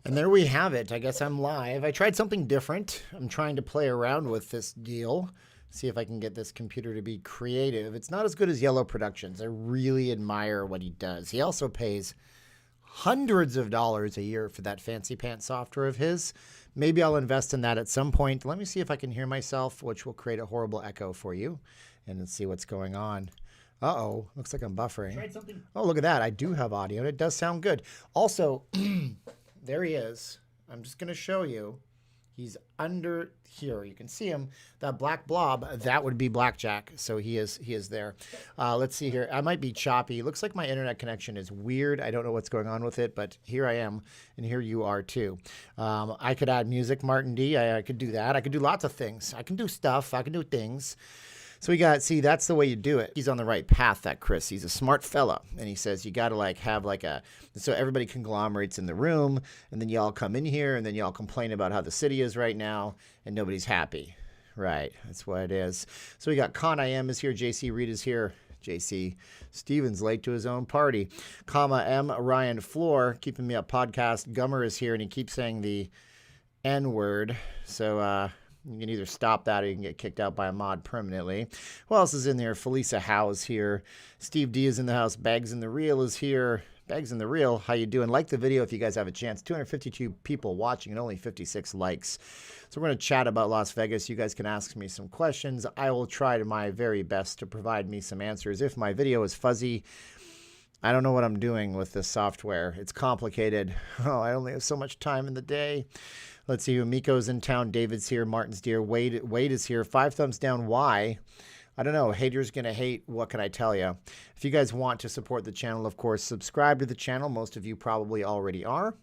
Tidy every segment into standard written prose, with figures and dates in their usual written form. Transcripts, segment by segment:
And there we have it. I guess I'm live. I tried something different. I'm trying to play around with this deal, see if I can get this computer to be creative. It's not as good as Yellow Productions. I really admire what he does. He also pays hundreds of dollars a year for that fancy pants software of his. Maybe I'll invest in that at some point. Let me see if I can hear myself, which will create a horrible echo for you, and let's see what's going on. Uh-oh, looks like I'm buffering. Oh, look at that. I do have audio, and it does sound good. Also, there he is. I'm just going to show you. He's under here. You can see him. That black blob, that would be Blackjack. So he is there. Let's see here. I might be choppy. Looks like my internet connection is weird. I don't know what's going on with it, but here I am, and here you are too. I could add music, Martin D. I could do that. I could do lots of things. I can do stuff. I can do things. So we got, see, that's the way you do it. He's on the right path, that Chris. He's a smart fella. And he says you got to have so everybody conglomerates in the room, and then y'all come in here, and then y'all complain about how the city is right now, and nobody's happy. Right, that's what it is. So we got Con I Am is here, JC Reed is here. JC Stevens late to his own party. M Ryan Floor, keeping me up podcast. Gummer is here, and he keeps saying the N-word. So, you can either stop that or you can get kicked out by a mod permanently. Who else is in there? Felisa Howe is here. Steve D is in the house. Bags in the Reel is here. Bags in the Reel, how you doing? Like the video if you guys have a chance. 252 people watching and only 56 likes. So we're going to chat about Las Vegas. You guys can ask me some questions. I will try to my very best to provide me some answers. If my video is fuzzy, I don't know what I'm doing with this software. It's complicated. Oh, I only have so much time in the day. Let's see who. Miko's in town. David's here. Martin's dear. Wade is here. 5 thumbs down. Why? I don't know. Haters going to hate. What can I tell you? If you guys want to support the channel, of course, subscribe to the channel. Most of you probably already are.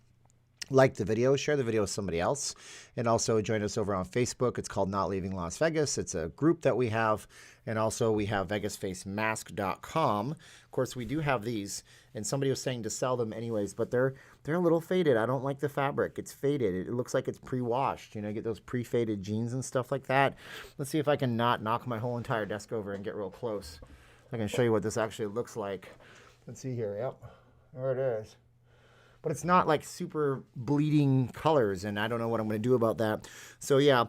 Like the video, share the video with somebody else, and also join us over on Facebook. It's called Not Leaving Las Vegas. It's a group that we have, and also we have VegasFaceMask.com. Of course, we do have these, and somebody was saying to sell them anyways, but they're a little faded. I don't like the fabric. It's faded. It looks like it's pre-washed. You know, you get those pre-faded jeans and stuff like that. Let's see if I can not knock my whole entire desk over and get real close. I can show you what this actually looks like. Let's see here. Yep, there it is. But it's not like super bleeding colors, and I don't know what I'm going to do about that. So yeah, and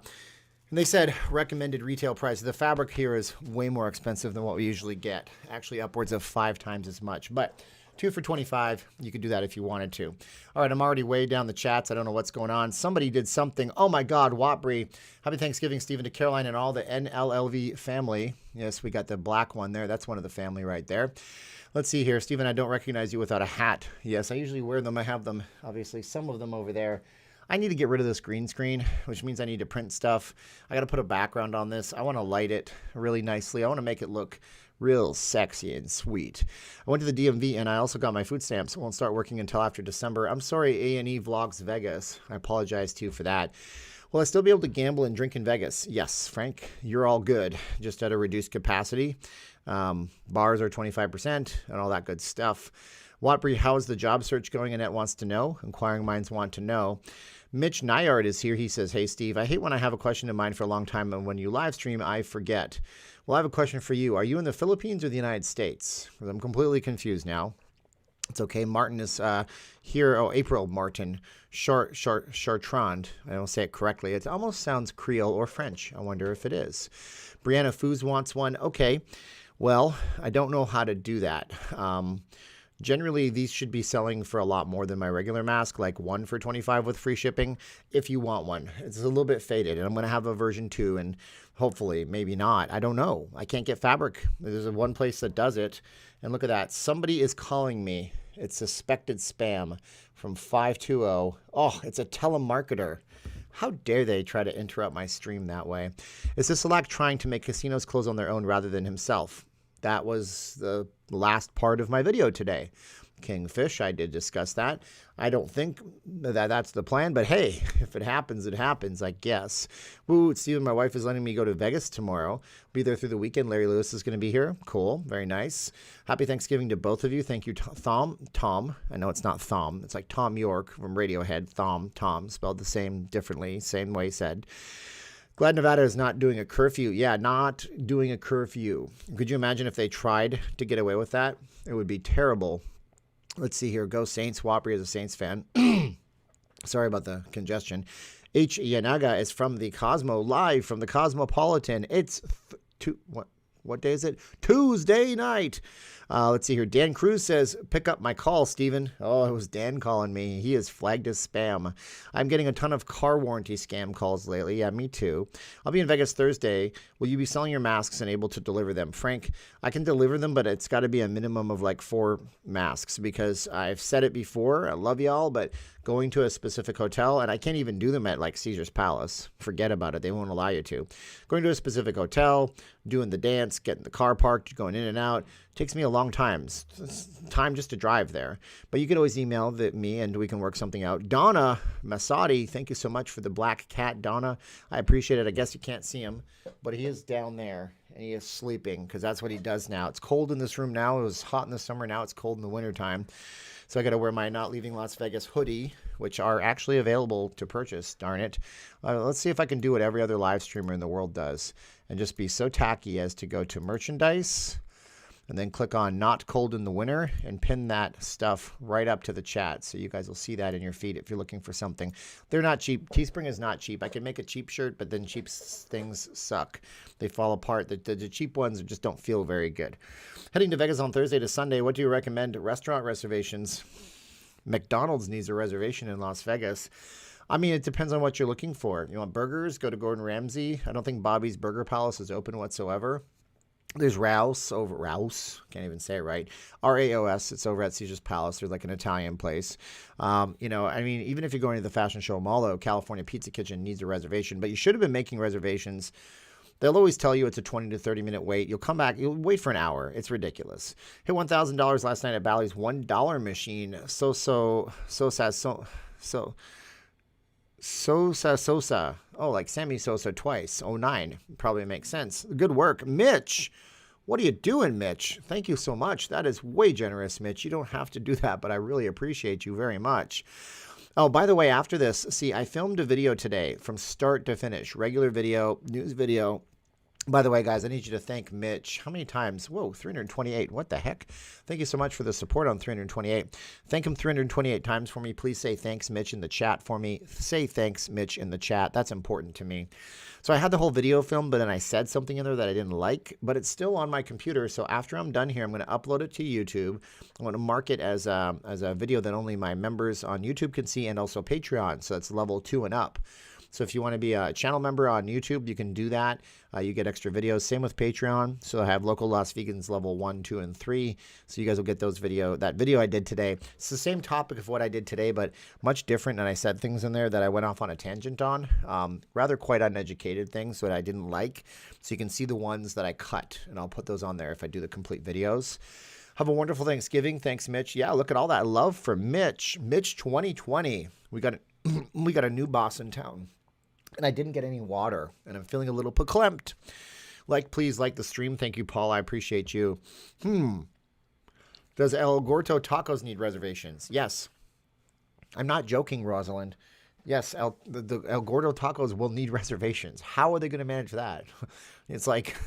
they said recommended retail price. The fabric here is way more expensive than what we usually get, actually upwards of 5 times as much. But 2 for $25, you could do that if you wanted to. All right, I'm already way down the chats. I don't know what's going on. Somebody did something. Oh my God, Watbury. Happy Thanksgiving, Stephen, to Caroline and all the NLLV family. Yes, we got the black one there. That's one of the family right there. Let's see here. Stephen, I don't recognize you without a hat. Yes, I usually wear them. I have them, obviously, some of them over there. I need to get rid of this green screen, which means I need to print stuff. I got to put a background on this. I want to light it really nicely. I want to make it look real sexy and sweet. I went to the DMV, and I also got my food stamps. Won't start working until after December. I'm sorry, A&E Vlogs Vegas. I apologize to you for that. Will I still be able to gamble and drink in Vegas? Yes, Frank, you're all good, just at a reduced capacity. Bars are 25% and all that good stuff. Watbury, how's the job search going? Annette wants to know. Inquiring minds want to know. Mitch Nyard is here. He says, hey, Steve, I hate when I have a question in mind for a long time, and when you live stream, I forget. Well, I have a question for you. Are you in the Philippines or the United States? Because I'm completely confused now. It's okay. Martin is here. Oh, April Martin. Chartrand. I don't say it correctly. It almost sounds Creole or French. I wonder if it is. Brianna Foos wants one. Okay. Well, I don't know how to do that. Generally, these should be selling for a lot more than my regular mask, like 1 for $25 with free shipping, if you want one. It's a little bit faded, and I'm going to have a version 2, and hopefully, maybe not. I don't know. I can't get fabric. There's one place that does it, and look at that. Somebody is calling me. It's suspected spam from 520. Oh, it's a telemarketer. How dare they try to interrupt my stream that way? Is this Select trying to make casinos close on their own rather than himself? That was the last part of my video today. Kingfish, I did discuss that. I don't think that that's the plan, but hey, if it happens, I guess. Woo, Steven, my wife is letting me go to Vegas tomorrow. Be there through the weekend. Larry Lewis is going to be here. Cool, very nice. Happy Thanksgiving to both of you. Thank you, Tom. I know it's not Thom. It's like Tom York from Radiohead. Tom, spelled the same differently, same way said. Glad Nevada is not doing a curfew. Yeah, not doing a curfew. Could you imagine if they tried to get away with that? It would be terrible. Let's see here. Go Saints. Whopper is a Saints fan. Sorry about the congestion. H. Yanaga is from the Cosmo, live from the Cosmopolitan. It's what day is it? Tuesday night. Let's see here. Dan Cruz says, pick up my call, Steven. Oh, it was Dan calling me. He is flagged as spam. I'm getting a ton of car warranty scam calls lately. Yeah, me too. I'll be in Vegas Thursday. Will you be selling your masks and able to deliver them? Frank, I can deliver them, but it's got to be a minimum of like 4 masks because I've said it before. I love y'all, but going to a specific hotel, and I can't even do them at like Caesar's Palace. Forget about it. They won't allow you to. Going to a specific hotel, doing the dance, getting the car parked, going in and out, takes me a long time. It's time just to drive there. But you can always email me and we can work something out. Donna Masadi, thank you so much for the black cat, Donna. I appreciate it. I guess you can't see him, but he is down there and he is sleeping because that's what he does now. It's cold in this room now. It was hot in the summer. Now it's cold in the wintertime. So I got to wear my Not Leaving Las Vegas hoodie, which are actually available to purchase, darn it. Let's see if I can do what every other live streamer in the world does and just be so tacky as to go to merchandise and then click on Not Cold in the Winter and pin that stuff right up to the chat. So you guys will see that in your feed if you're looking for something. They're not cheap. TeeSpring is not cheap. I can make a cheap shirt, but then cheap things suck. They fall apart. The cheap ones just don't feel very good. Heading to Vegas on Thursday to Sunday, what do you recommend? Restaurant reservations. McDonald's needs a reservation in Las Vegas. I mean, it depends on what you're looking for. You want burgers? Go to Gordon Ramsay. I don't think Bobby's Burger Palace is open whatsoever. There's Rouse, can't even say it right. RAOS, it's over at Caesar's Palace. They're like an Italian place. I mean, even if you're going to the Fashion Show Mall, though, California Pizza Kitchen needs a reservation. But you should have been making reservations. They'll always tell you it's a 20 to 30 minute wait. You'll come back. You'll wait for an hour. It's ridiculous. Hit $1,000 last night at Bally's $1 machine. Sosa. Oh, like Sammy Sosa twice. 09. Probably makes sense. Good work. Mitch. What are you doing, Mitch? Thank you so much. That is way generous, Mitch. You don't have to do that, but I really appreciate you very much. Oh, by the way, after this, see, I filmed a video today from start to finish. Regular video, news video. By the way, guys, I need you to thank Mitch. How many times? Whoa, 328. What the heck? Thank you so much for the support on 328. Thank him 328 times for me. Please say thanks, Mitch, in the chat for me. Say thanks, Mitch, in the chat. That's important to me. So I had the whole video filmed, but then I said something in there that I didn't like, but it's still on my computer. So after I'm done here, I'm going to upload it to YouTube. I'm going to mark it as a video that only my members on YouTube can see and also Patreon. So it's level 2 and up. So if you want to be a channel member on YouTube, you can do that. You get extra videos. Same with Patreon. So I have local Las Vegans level 1, 2, and 3. So you guys will get those that video I did today. It's the same topic of what I did today, but much different. And I said things in there that I went off on a tangent on. Rather quite uneducated things that I didn't like. So you can see the ones that I cut. And I'll put those on there if I do the complete videos. Have a wonderful Thanksgiving. Thanks, Mitch. Yeah, look at all that love for Mitch. Mitch 2020. We got a new boss in town. And I didn't get any water, and I'm feeling a little verklempt. Please like the stream. Thank you, Paul. I appreciate you. Does El Gordo Tacos need reservations? Yes. I'm not joking, Rosalind. Yes, the El Gordo Tacos will need reservations. How are they going to manage that? It's like,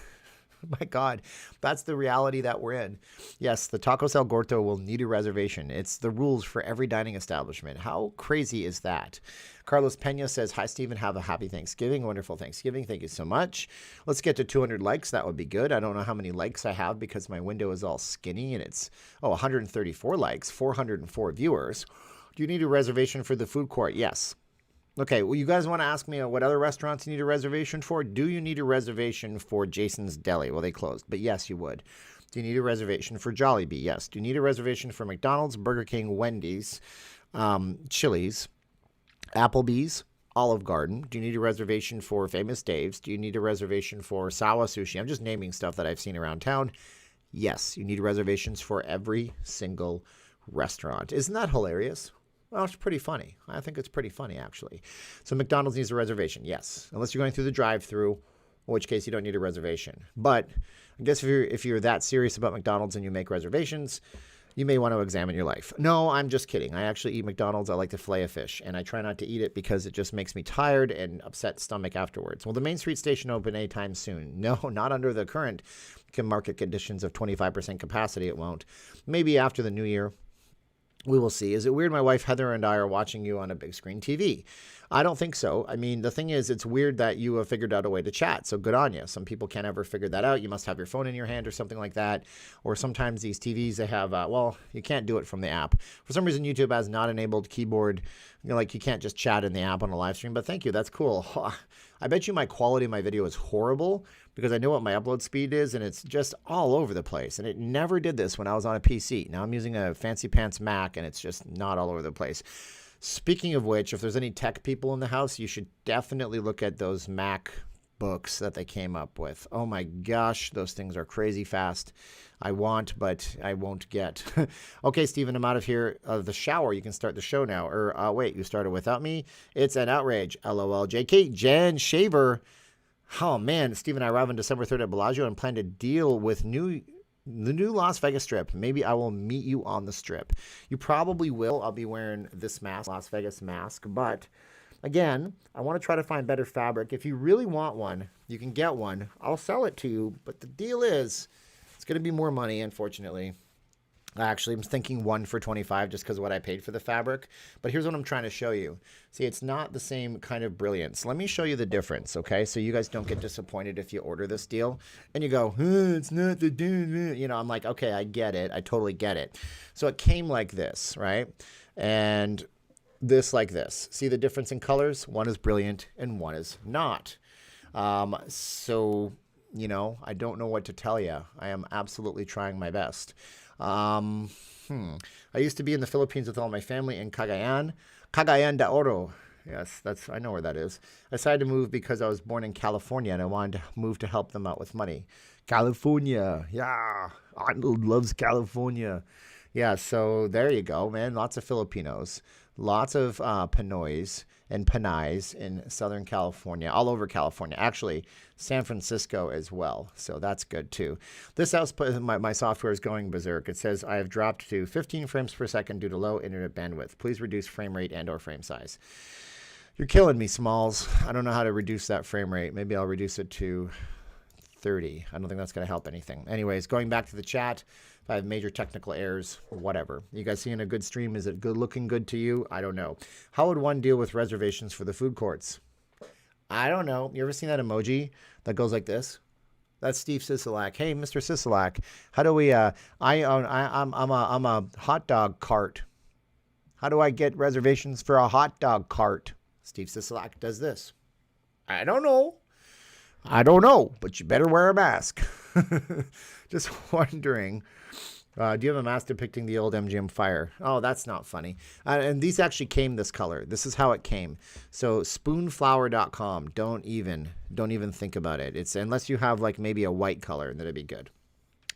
my God, that's the reality that we're in. Yes, the Tacos El Gordo will need a reservation. It's the rules for every dining establishment. How crazy is that? Carlos Pena says, hi, Stephen. Have a happy Thanksgiving. Wonderful Thanksgiving. Thank you so much. Let's get to 200 likes. That would be good. I don't know how many likes I have because my window is all skinny and it's, 134 likes, 404 viewers. Do you need a reservation for the food court? Yes. Okay, well, you guys want to ask me what other restaurants you need a reservation for? Do you need a reservation for Jason's Deli? Well, they closed, but yes, you would. Do you need a reservation for Jollibee? Yes. Do you need a reservation for McDonald's, Burger King, Wendy's, Chili's, Applebee's, Olive Garden? Do you need a reservation for Famous Dave's? Do you need a reservation for Sawa Sushi? I'm just naming stuff that I've seen around town. Yes, you need reservations for every single restaurant. Isn't that hilarious? Well, it's pretty funny. I think it's pretty funny, actually. So McDonald's needs a reservation, yes. Unless you're going through the drive-thru, in which case you don't need a reservation. But I guess if you're that serious about McDonald's and you make reservations, you may want to examine your life. No, I'm just kidding. I actually eat McDonald's. I like to fillet a fish, and I try not to eat it because it just makes me tired and upset stomach afterwards. Will the Main Street station open anytime soon? No, not under the current market conditions of 25% capacity. It won't. Maybe after the new year. We will see. Is it weird my wife Heather and I are watching you on a big screen TV? I don't think so. I mean, the thing is, it's weird that you have figured out a way to chat. So good on you. Some people can't ever figure that out. You must have your phone in your hand or something like that. Or sometimes these TVs, they have, well, you can't do it from the app. For some reason, YouTube has not enabled keyboard. You know, like you can't just chat in the app on a live stream. But thank you. That's cool. I bet you my quality of my video is horrible because I know what my upload speed is and it's just all over the place. And it never did this when I was on a PC. Now I'm using a fancy pants Mac and it's just not all over the place. Speaking of which, if there's any tech people in the house, you should definitely look at those Mac books that they came up with. Oh my gosh, those things are crazy fast. I want, but I won't get. Okay, Steven, I'm out of here. The shower. You can start the show now. Or wait, you started without me? It's an outrage. LOL. JK, Jen, Shaver. Oh man, Steven, I arrive on December 3rd at Bellagio and plan to deal with the new Las Vegas strip. Maybe I will meet you on the strip. You probably will. I'll be wearing this mask, Las Vegas mask. But again, I want to try to find better fabric. If you really want one, you can get one. I'll sell it to you. But the deal is, it's going to be more money, unfortunately. Actually, I'm thinking 1 for $25 just because of what I paid for the fabric. But here's what I'm trying to show you. See, it's not the same kind of brilliance. Let me show you the difference, okay? So you guys don't get disappointed if you order this deal and you go, it's not the dude. You know, I'm like, okay, I get it. I totally get it. So it came like this, right? And this like this. See the difference in colors? One is brilliant and one is not. So, you know, I don't know what to tell you. I am absolutely trying my best. I used to be in the Philippines with all my family in Cagayan de Oro. Yes, I know where that is. I decided to move because I was born in California and I wanted to move to help them out with money. California. Yeah. Arnold loves California. Yeah. So there you go, man. Lots of Filipinos, lots of Pinoys and Pinays in Southern California, all over California. Actually, San Francisco as well. So that's good too. This house, my software is going berserk. It says I have dropped to 15 frames per second due to low internet bandwidth. Please reduce frame rate and/or frame size. You're killing me, Smalls. I don't know how to reduce that frame rate. Maybe I'll reduce it to 30. I don't think that's going to help anything. Anyways, going back to the chat. If I have major technical errors, whatever. You guys seeing a good stream? Is it good looking good to you? I don't know. How would one deal with reservations for the food courts? I don't know. You ever seen that emoji that goes like this? That's Steve Sisolak. Hey, Mr. Sisolak, how do we? I'm a hot dog cart. How do I get reservations for a hot dog cart? Steve Sisolak does this. I don't know. But you better wear a mask. Just wondering. Do you have a mask depicting the old MGM fire? Oh, that's not funny. And these actually came this color. This is how it came. So spoonflower.com. Don't even think about it. It's unless you have like maybe a white color, then it'd be good.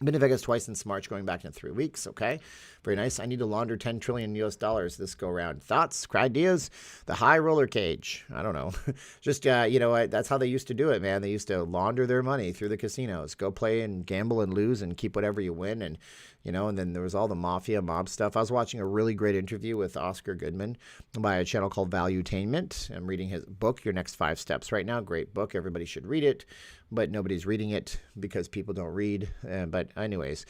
Been to Vegas twice since March, going back in 3 weeks. Okay. Very nice. I need to launder 10 trillion US dollars this go round. Thoughts, ideas? The high roller cage. I don't know. Just, you know, that's how they used to do it, man. They used to launder their money through the casinos. Go play and gamble and lose and keep whatever you win. And, you know, and then there was all the mafia mob stuff. I was watching a really great interview with Oscar Goodman by a channel called Valuetainment. I'm reading his book, Your Next 5 Steps right now. Great book. Everybody should read it. But nobody's reading it because people don't read. But anyways,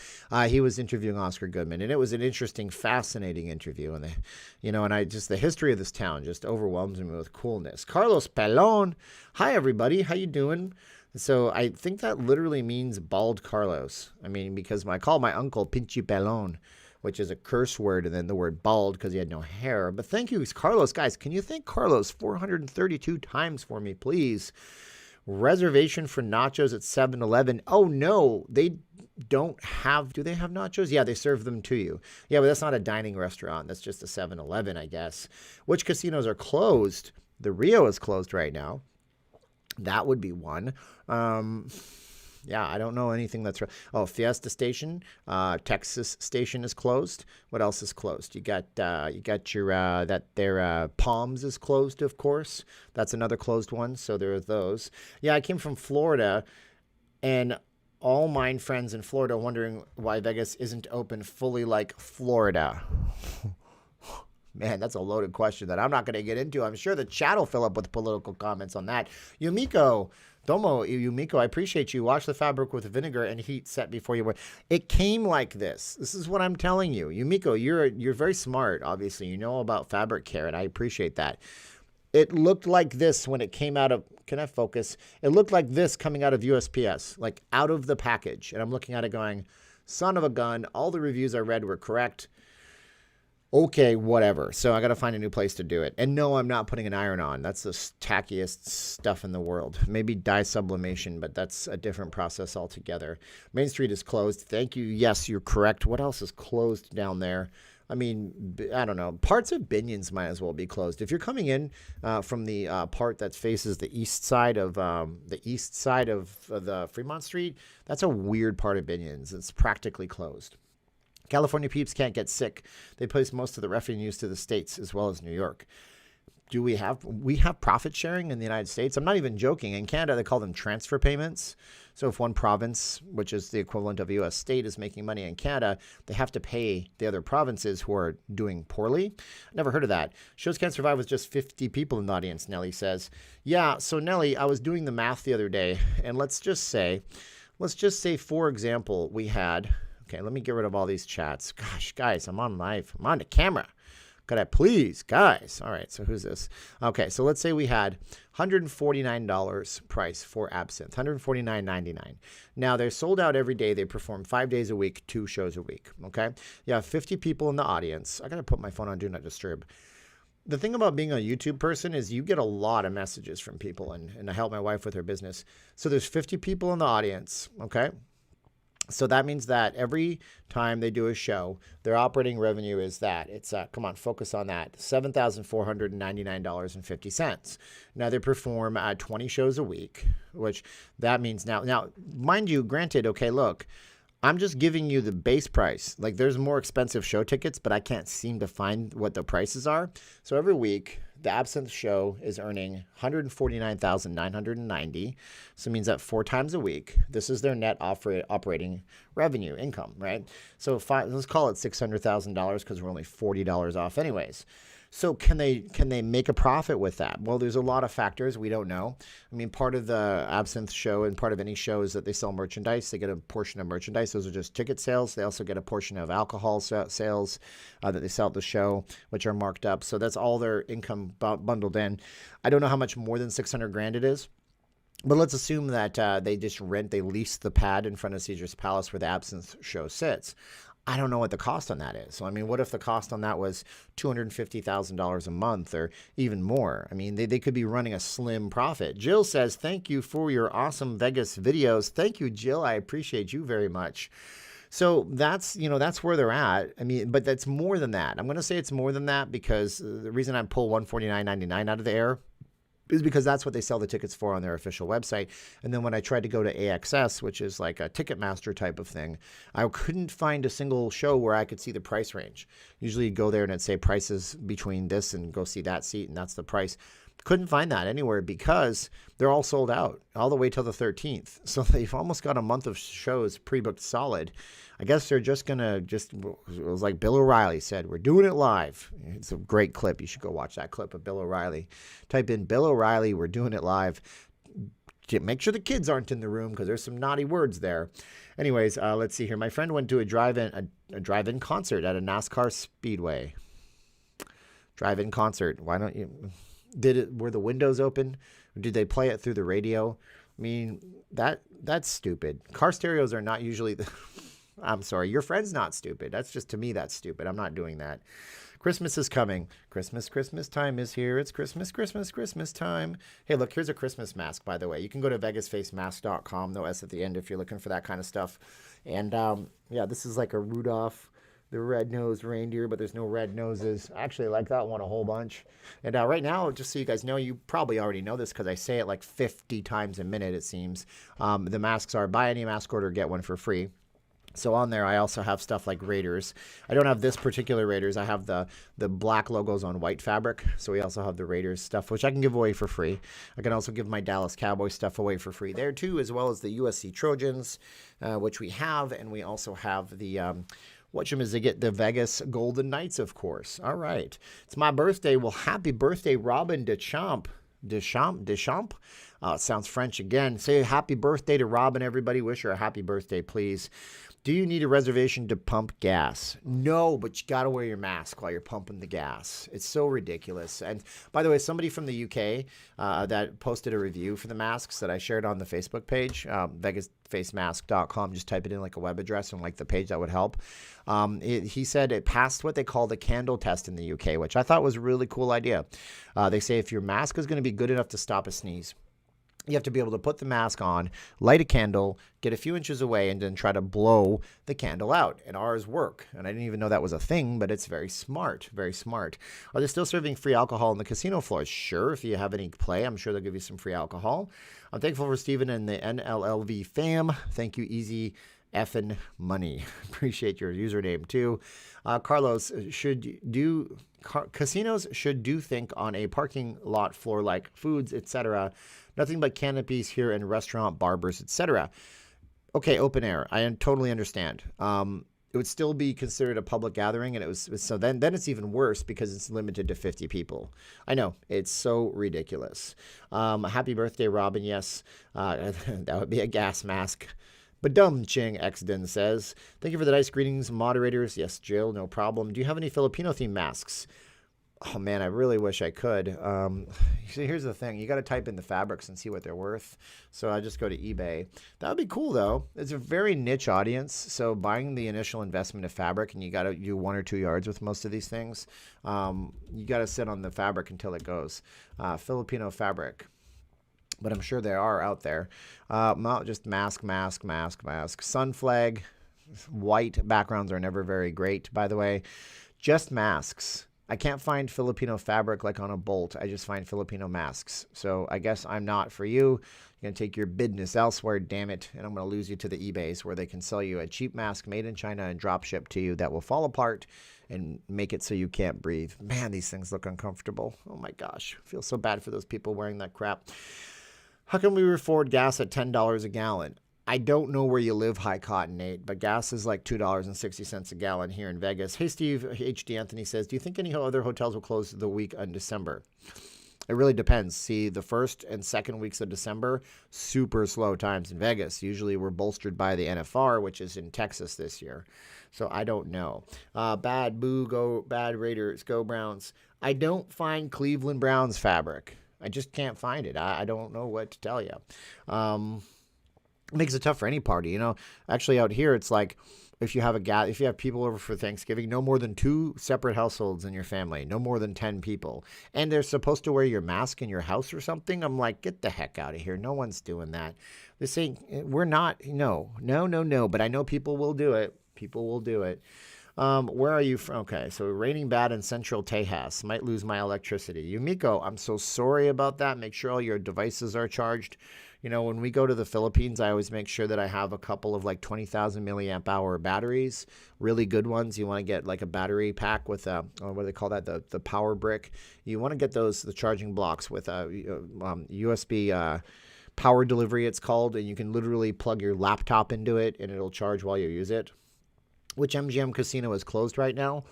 he was interviewing Oscar Goodman, and it was an interesting, fascinating interview. And the history of this town just overwhelms me with coolness. Carlos Pelon, hi everybody, how you doing? So I think that literally means bald Carlos. I mean, because I call my uncle Pinche Pelon, which is a curse word, and then the word bald because he had no hair. But thank you, Carlos. Guys, can you thank Carlos 432 times for me, please? Reservation for nachos at 7-Eleven. Oh, no, they don't have. Do they have nachos? Yeah, they serve them to you. Yeah, but that's not a dining restaurant. That's just a 7-Eleven, I guess. Which casinos are closed? The Rio is closed right now. That would be one. Yeah, I don't know anything that's right. Oh, Fiesta Station, Texas Station is closed. What else is closed? You got your their Palms is closed, of course. That's another closed one. So there are those. Yeah, I came from Florida, and all my friends in Florida wondering why Vegas isn't open fully like Florida. Man, that's a loaded question that I'm not going to get into. I'm sure the chat will fill up with political comments on that. Yumiko, Domo, Yumiko, I appreciate you. Wash the fabric with vinegar and heat set before you wear. It came like this. This is what I'm telling you. Yumiko, you're very smart, obviously. You know about fabric care, and I appreciate that. It looked like this when it came out of, can I focus? It looked like this coming out of USPS, like out of the package. And I'm looking at it going, son of a gun, all the reviews I read were correct. Okay, whatever. So I got to find a new place to do it. And no, I'm not putting an iron on. That's the tackiest stuff in the world. Maybe dye sublimation, but that's a different process altogether. Main Street is closed. Thank you. Yes, you're correct. What else is closed down there? I mean, I don't know. Parts of Binions might as well be closed. If you're coming in from the part that faces the east side of the Fremont Street, that's a weird part of Binions. It's practically closed. California peeps can't get sick. They place most of the revenues to the states as well as New York. Do we have profit sharing in the United States? I'm not even joking. In Canada, they call them transfer payments. So if one province, which is the equivalent of a U.S. state, is making money in Canada, they have to pay the other provinces who are doing poorly. Never heard of that. Shows can't survive with just 50 people in the audience, Nelly says. Yeah, so Nelly, I was doing the math the other day, and let's just say, for example, we had... Okay, let me get rid of all these chats. Gosh, guys, I'm on live. I'm on the camera. Could I please, guys? All right, so who's this? Okay, so let's say we had $149 price for absinthe, $149.99. Now, they're sold out every day. They perform 5 days a week, 2 shows a week, okay? You have 50 people in the audience. I got to put my phone on Do Not Disturb. The thing about being a YouTube person is you get a lot of messages from people, and I help my wife with her business. So there's 50 people in the audience, okay? So that means that every time they do a show, their operating revenue is that. It's, come on, focus on that, $7,499.50. Now, they perform 20 shows a week, which that means now, mind you, granted, okay, look, I'm just giving you the base price. Like, there's more expensive show tickets, but I can't seem to find what the prices are. So every week, the Absinthe show is earning $149,990. So it means that 4 times a week, this is their net operating revenue income, right? So let's call it $600,000 because we're only $40 off anyways. So can they make a profit with that? Well, there's a lot of factors we don't know. I mean, part of the Absinthe show and part of any show is that they sell merchandise. They get a portion of merchandise. Those are just ticket sales. They also get a portion of alcohol sales that they sell at the show, which are marked up. So that's all their income bundled in. I don't know how much more than $600,000 it is. But let's assume that they lease the pad in front of Caesar's Palace where the Absinthe show sits. I don't know what the cost on that is. So, I mean, what if the cost on that was $250,000 a month or even more? I mean, they could be running a slim profit. Jill says, thank you for your awesome Vegas videos. Thank you, Jill. I appreciate you very much. So that's where they're at. I mean, but that's more than that. I'm going to say it's more than that because the reason I pull $149.99 out of the air is because that's what they sell the tickets for on their official website. And then when I tried to go to AXS, which is like a Ticketmaster type of thing, I couldn't find a single show where I could see the price range. Usually you go there and it'd say prices between this and go see that seat, and that's the price. Couldn't find that anywhere because they're all sold out all the way till the 13th. So they've almost got a month of shows pre-booked solid. I guess they're just going to it was like Bill O'Reilly said, we're doing it live. It's a great clip. You should go watch that clip of Bill O'Reilly. Type in Bill O'Reilly, we're doing it live. Make sure the kids aren't in the room because there's some naughty words there. Anyways, let's see here. My friend went to a drive-in concert at a NASCAR speedway. Drive-in concert. Why don't you... Were the windows open? Or did they play it through the radio? I mean, that's stupid. Car stereos are not usually I'm sorry, your friend's not stupid. That's just, to me, that's stupid. I'm not doing that. Christmas is coming. Christmas time is here. It's Christmas time. Hey, look, here's a Christmas mask, by the way. You can go to vegasfacemask.com, no S at the end, if you're looking for that kind of stuff. And, yeah, this is like a Rudolph the red-nosed reindeer, but there's no red noses. I actually like that one a whole bunch. And right now, just so you guys know, you probably already know this because I say it like 50 times a minute, it seems. The masks are buy any mask order, get one for free. So on there, I also have stuff like Raiders. I don't have this particular Raiders. I have the black logos on white fabric. So we also have the Raiders stuff, which I can give away for free. I can also give my Dallas Cowboys stuff away for free there too, as well as the USC Trojans, which we have. And we also have the... the Vegas Golden Knights, of course. All right. It's my birthday. Well, happy birthday, Robin Deschamps. Deschamps? It sounds French again. Say happy birthday to Robin, everybody. Wish her a happy birthday, please. Do you need a reservation to pump gas? No, but you got to wear your mask while you're pumping the gas. It's so ridiculous. And by the way, somebody from the UK that posted a review for the masks that I shared on the Facebook page, vegasfacemask.com. Just type it in like a web address and like the page, that would help. He said it passed what they call the candle test in the UK, which I thought was a really cool idea. They say if your mask is going to be good enough to stop a sneeze, you have to be able to put the mask on, light a candle, get a few inches away, and then try to blow the candle out. And ours work. And I didn't even know that was a thing, but it's very smart, very smart. Are they still serving free alcohol on the casino floors? Sure. If you have any play, I'm sure they'll give you some free alcohol. I'm thankful for Steven and the NLLV fam. Thank you, Easy effing money. Appreciate your username too. Carlos, casinos should do think on a parking lot floor like foods, etc. Nothing but canopies here in restaurant, barbers, etc. Okay, open air. I totally understand. It would still be considered a public gathering, and so then it's even worse because it's limited to 50 people. I know, it's so ridiculous. Happy birthday, Robin. Yes, that would be a gas mask. But dumb Ching Xden says, thank you for the nice greetings, moderators. Yes, Jill, no problem. Do you have any Filipino themed masks? Oh man, I really wish I could. See, here's the thing. You got to type in the fabrics and see what they're worth. So I just go to eBay. That would be cool though. It's a very niche audience. So buying the initial investment of fabric, and you got to do 1 or 2 yards with most of these things. You got to sit on the fabric until it goes. Filipino fabric. But I'm sure there are out there. Just mask. Sun flag. White backgrounds are never very great, by the way. Just masks. I can't find Filipino fabric like on a bolt. I just find Filipino masks. So I guess I'm not for you. You're going to take your business elsewhere, damn it. And I'm going to lose you to the eBays where they can sell you a cheap mask made in China and drop shipped to you that will fall apart and make it so you can't breathe. Man, these things look uncomfortable. Oh my gosh. I feel so bad for those people wearing that crap. How can we afford gas at $10 a gallon? I don't know where you live, High Cotton Nate, but gas is like $2.60 a gallon here in Vegas. Hey, Steve, HD Anthony says, do you think any other hotels will close the week in December? It really depends. See, the first and second weeks of December, super slow times in Vegas. Usually we're bolstered by the NFR, which is in Texas this year. So I don't know. Bad Raiders, go Browns. I don't find Cleveland Browns fabric. I just can't find it. I don't know what to tell you. It makes it tough for any party, you know. Actually, out here, it's like if you have people over for Thanksgiving, no more than 2 separate households in your family, no more than 10 people, and they're supposed to wear your mask in your house or something. I'm like, get the heck out of here. No one's doing that. This ain't. We're not. No. But I know people will do it. Where are you from? Okay, so raining bad in central Tejas. Might lose my electricity. Yumiko, I'm so sorry about that. Make sure all your devices are charged. You know, when we go to the Philippines, I always make sure that I have a couple of like 20,000 milliamp hour batteries, really good ones. You want to get like a battery pack with what do they call that? The power brick. You want to get the charging blocks with USB power delivery, it's called, and you can literally plug your laptop into it and it'll charge while you use it. Which MGM casino is closed right now?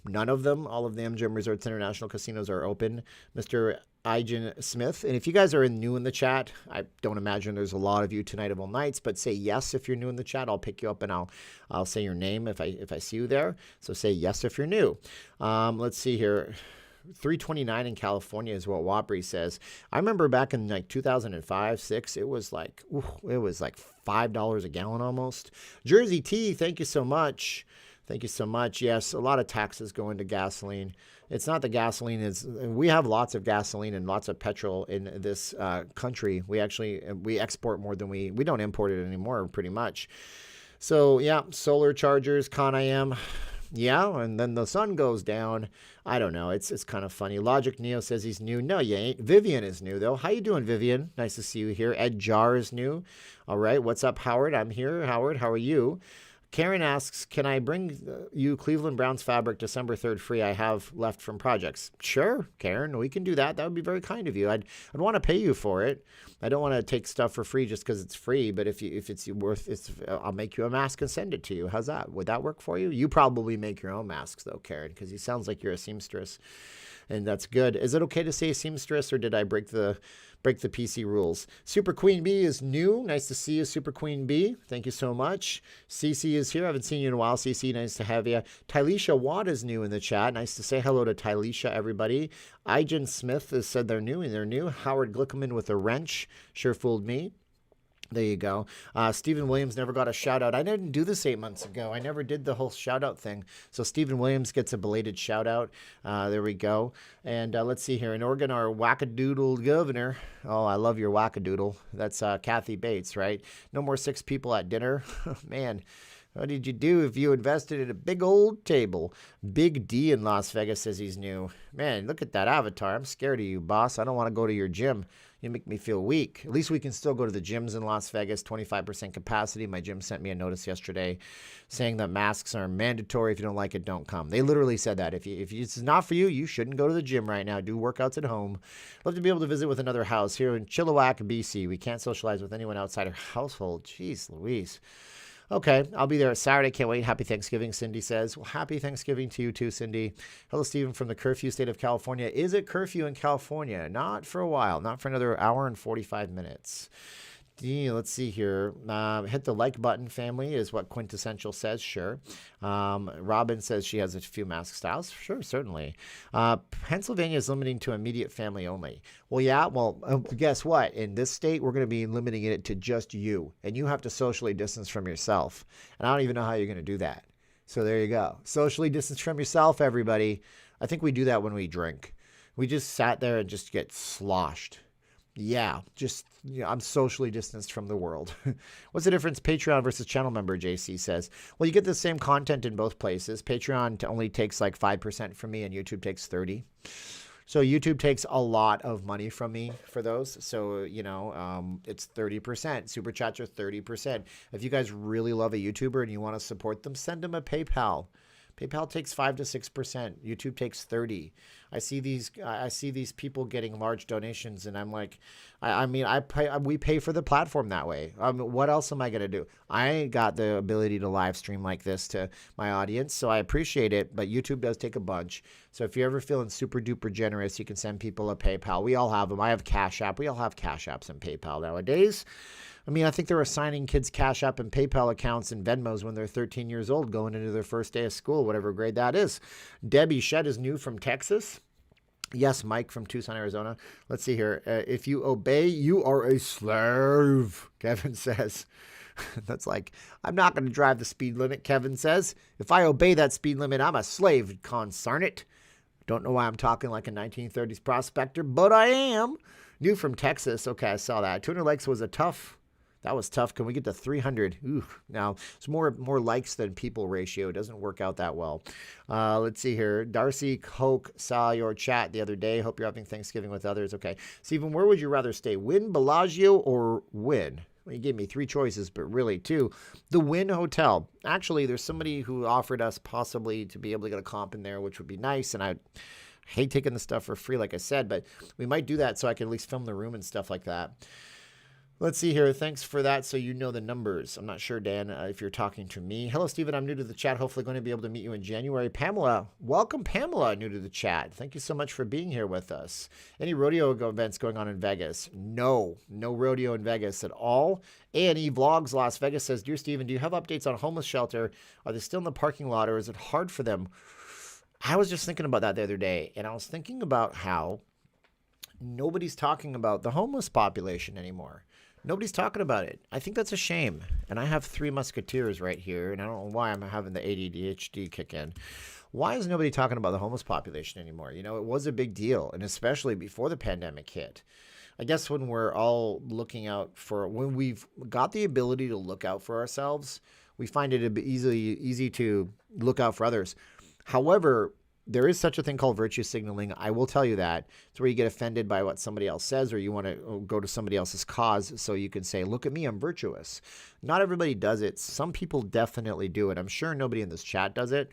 None of them. All of the MGM Resorts International casinos are open. Mr. Ijan Smith. And if you guys are new in the chat, I don't imagine there's a lot of you tonight of all nights, but say yes if you're new in the chat. I'll pick you up and I'll say your name if I see you there. So say yes if you're new. Let's see here. 329 in California is what Wapri says. I remember back in like 2005, 6, it was like $5 a gallon almost. Jersey T, thank you so much. Thank you so much. Yes, a lot of taxes go into gasoline. It's not the gasoline. We have lots of gasoline and lots of petrol in this country. We export more than we don't import it anymore pretty much. So yeah, solar chargers, ConIM. Yeah, and then the sun goes down. I don't know. It's kind of funny. Logic Neo says he's new. No, you ain't. Vivian is new, though. How you doing, Vivian? Nice to see you here. Ed Jar is new. All right. What's up, Howard? I'm here. Howard, how are you? Karen asks, can I bring you Cleveland Browns fabric December 3rd free I have left from projects? Sure, Karen, we can do that. That would be very kind of you. I'd want to pay you for it. I don't want to take stuff for free just because it's free, but if it's worth it, I'll make you a mask and send it to you. How's that? Would that work for you? You probably make your own masks though, Karen, because you sounds like you're a seamstress, and that's good. Is it okay to say seamstress, or did I break the break the PC rules. Super Queen B is new. Nice to see you, Super Queen B. Thank you so much. CC is here. I haven't seen you in a while, CC. Nice to have you. Tylisha Watt is new in the chat. Nice to say hello to Tylisha, everybody. Ijan Smith has said they're new, and they're new. Howard Glickman with a wrench. Sure fooled me. There you go. Stephen Williams never got a shout out. I didn't do this 8 months ago. I never did the whole shout out thing. So Stephen Williams gets a belated shout out. There we go. And let's see here. In Oregon, our wackadoodle governor. Oh, I love your wackadoodle. That's Kathy Bates, right? No more 6 people at dinner. Man. What did you do if you invested in a big old table? Big D in Las Vegas says he's new. Man, look at that avatar. I'm scared of you, boss. I don't want to go to your gym. You make me feel weak. At least we can still go to the gyms in Las Vegas, 25% capacity. My gym sent me a notice yesterday saying that masks are mandatory. If you don't like it, don't come. They literally said that. If it's not for you, you shouldn't go to the gym right now. Do workouts at home. Love to be able to visit with another house here in Chilliwack, BC. We can't socialize with anyone outside our household. Jeez Louise. Okay, I'll be there Saturday. Can't wait. Happy Thanksgiving, Cindy says. Well, happy Thanksgiving to you too, Cindy. Hello, Stephen from the curfew state of California. Is it curfew in California? Not for a while. Not for another hour and 45 minutes. Let's see here. Hit the like button, family, is what Quintessential says. Sure. Robin says she has a few mask styles. Sure, certainly. Pennsylvania is limiting to immediate family only. Well, yeah. Well, guess what? In this state, we're going to be limiting it to just you. And you have to socially distance from yourself. And I don't even know how you're going to do that. So there you go. Socially distance from yourself, everybody. I think we do that when we drink. We just sat there and just get sloshed. Yeah, I'm socially distanced from the world. What's the difference, Patreon versus channel member, JC says? Well, you get the same content in both places. Patreon only takes like 5% from me, and YouTube takes 30%. So YouTube takes a lot of money from me for those. So, it's 30%. Super chats are 30%. If you guys really love a YouTuber and you want to support them, send them a PayPal. PayPal takes 5 to 6%. YouTube takes 30%. I see these people getting large donations, and I'm like, we pay for the platform that way. What else am I gonna do? I ain't got the ability to live stream like this to my audience, so I appreciate it. But YouTube does take a bunch. So if you're ever feeling super duper generous, you can send people a PayPal. We all have them. I have Cash App. We all have Cash Apps and PayPal nowadays. I think they're assigning kids Cash App and PayPal accounts and Venmos when they're 13 years old, going into their first day of school, whatever grade that is. Debbie Shed is new from Texas. Yes, Mike from Tucson, Arizona. Let's see here. If you obey, you are a slave, Kevin says. That's like, I'm not going to drive the speed limit, Kevin says. If I obey that speed limit, I'm a slave, consarn it. Don't know why I'm talking like a 1930s prospector, but I am. New from Texas. Okay, I saw that. 200 likes was that was tough. Can we get to 300? Ooh, now it's more likes than people ratio. It doesn't work out that well. Let's see here. Darcy Coke saw your chat the other day. Hope you're having Thanksgiving with others. Okay. Stephen, where would you rather stay? Wynn, Bellagio, or Wynn? Well, you gave me 3 choices, but really 2. The Wynn Hotel. Actually, there's somebody who offered us possibly to be able to get a comp in there, which would be nice. And I hate taking the stuff for free, like I said, but we might do that so I can at least film the room and stuff like that. Let's see here. Thanks for that. So you know the numbers. I'm not sure, Dan, if you're talking to me. Hello, Stephen. I'm new to the chat. Hopefully going to be able to meet you in January. Pamela. Welcome, Pamela, new to the chat. Thank you so much for being here with us. Any rodeo events going on in Vegas? No rodeo in Vegas at all. A&E Vlogs Las Vegas says, Dear Stephen, do you have updates on homeless shelter? Are they still in the parking lot, or is it hard for them? I was just thinking about that the other day, and I was thinking about how nobody's talking about the homeless population anymore. Nobody's talking about it. I think that's a shame. And I have 3 musketeers right here, and I don't know why I'm having the ADHD kick in. Why is nobody talking about the homeless population anymore? It was a big deal, and especially before the pandemic hit. I guess when we're all when we've got the ability to look out for ourselves, we find it a bit easy to look out for others. However, there is such a thing called virtue signaling. I will tell you that. It's where you get offended by what somebody else says, or you want to go to somebody else's cause so you can say, look at me, I'm virtuous. Not everybody does it. Some people definitely do it. I'm sure nobody in this chat does it.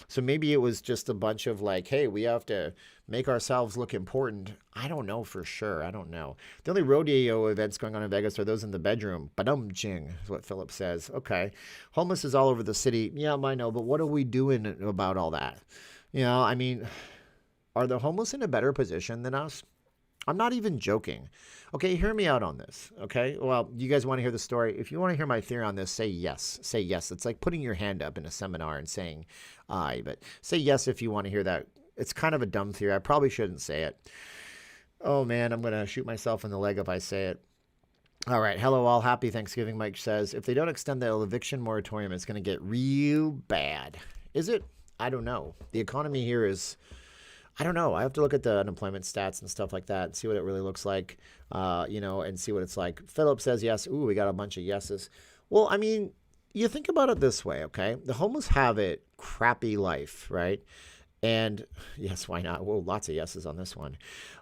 So maybe it was just a bunch of like, hey, we have to make ourselves look important. I don't know for sure. I don't know. The only rodeo events going on in Vegas are those in the bedroom. Badum-ching is what Philip says. Okay. Homeless is all over the city. Yeah, I know. But what are we doing about all that? Are the homeless in a better position than us? I'm not even joking. Okay, hear me out on this. Okay, well, you guys want to hear the story? If you want to hear my theory on this, say yes. Say yes. It's like putting your hand up in a seminar and saying aye, but say yes if you want to hear that. It's kind of a dumb theory. I probably shouldn't say it. Oh man, I'm going to shoot myself in the leg if I say it. All right. Hello, all. Happy Thanksgiving, Mike says. If they don't extend the eviction moratorium, it's going to get real bad. Is it? I don't know. The economy here is, I don't know. I have to look at the unemployment stats and stuff like that and see what it really looks like, and see what it's like. Philip says yes. Ooh, we got a bunch of yeses. Well, I mean, you think about it this way, okay? The homeless have it crappy life, right? And yes, why not? Well, lots of yeses on this one.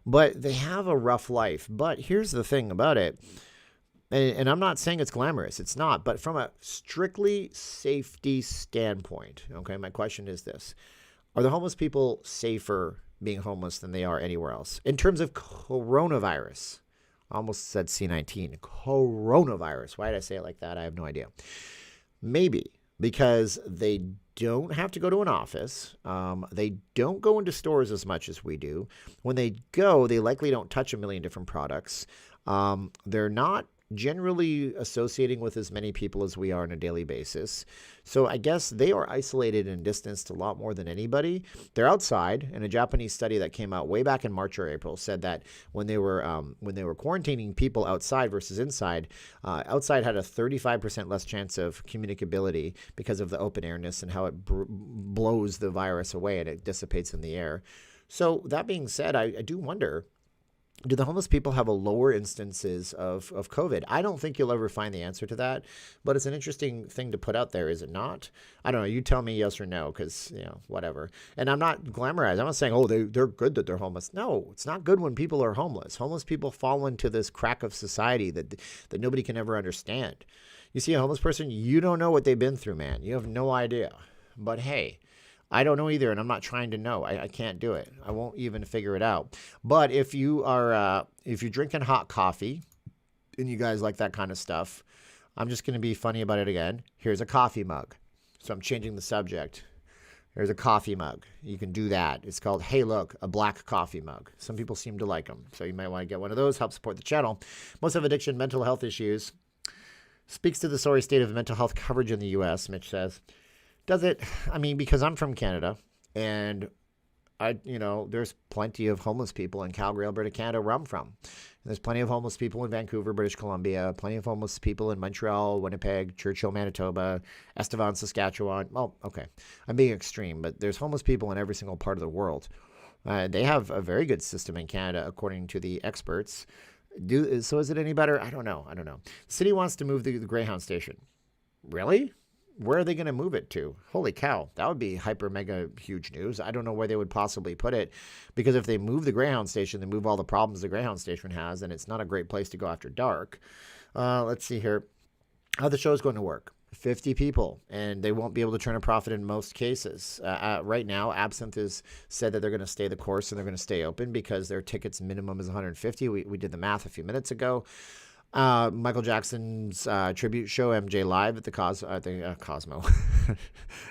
But they have a rough life. But here's the thing about it. And I'm not saying it's glamorous. It's not. But from a strictly safety standpoint, okay, my question is this. Are the homeless people safer being homeless than they are anywhere else? In terms of coronavirus. I almost said C-19. Coronavirus. Why did I say it like that? I have no idea. Maybe because they don't have to go to an office. They don't go into stores as much as we do. When they go, they likely don't touch a million different products. They're not generally associating with as many people as we are on a daily basis. So I guess they are isolated and distanced a lot more than anybody. They're outside, and a Japanese study that came out way back in March or April said that when they were quarantining people outside versus inside, outside had a 35% less chance of communicability because of the open airness and how it blows the virus away and it dissipates in the air. So that being said, I do wonder, do the homeless people have a lower instances of COVID? I don't think you'll ever find the answer to that, but it's an interesting thing to put out there, is it not? I don't know. You tell me yes or no, because, whatever. And I'm not glamorized. I'm not saying, oh, they're good that they're homeless. No, it's not good when people are homeless. Homeless people fall into this crack of society that nobody can ever understand. You see a homeless person, you don't know what they've been through, man. You have no idea. But hey, I don't know either, and I'm not trying to know. I can't do it. I won't even figure it out. But if you're drinking hot coffee, and you guys like that kind of stuff, I'm just going to be funny about it again. Here's a coffee mug. So I'm changing the subject. Here's a coffee mug. You can do that. It's called, hey, look, a black coffee mug. Some people seem to like them, so you might want to get one of those, help support the channel. Most have addiction, mental health issues. Speaks to the sorry state of mental health coverage in the U.S., Mitch says. Does it? I mean, because I'm from Canada, and there's plenty of homeless people in Calgary, Alberta, Canada, where I'm from. And there's plenty of homeless people in Vancouver, British Columbia, plenty of homeless people in Montreal, Winnipeg, Churchill, Manitoba, Estevan, Saskatchewan. Well, okay, I'm being extreme, but there's homeless people in every single part of the world. They have a very good system in Canada, according to the experts. So is it any better? I don't know. The city wants to move the Greyhound station. Really? Where are they going to move it to? Holy cow. That would be hyper mega huge news. I don't know where they would possibly put it, because if they move the Greyhound station, they move all the problems the Greyhound station has, and it's not a great place to go after dark. Let's see here. How the show is going to work. 50 people, and they won't be able to turn a profit in most cases. Right now, Absinthe has said that they're going to stay the course and they're going to stay open because their tickets minimum is 150. We did the math a few minutes ago. Michael Jackson's tribute show, MJ Live at the Cosmo.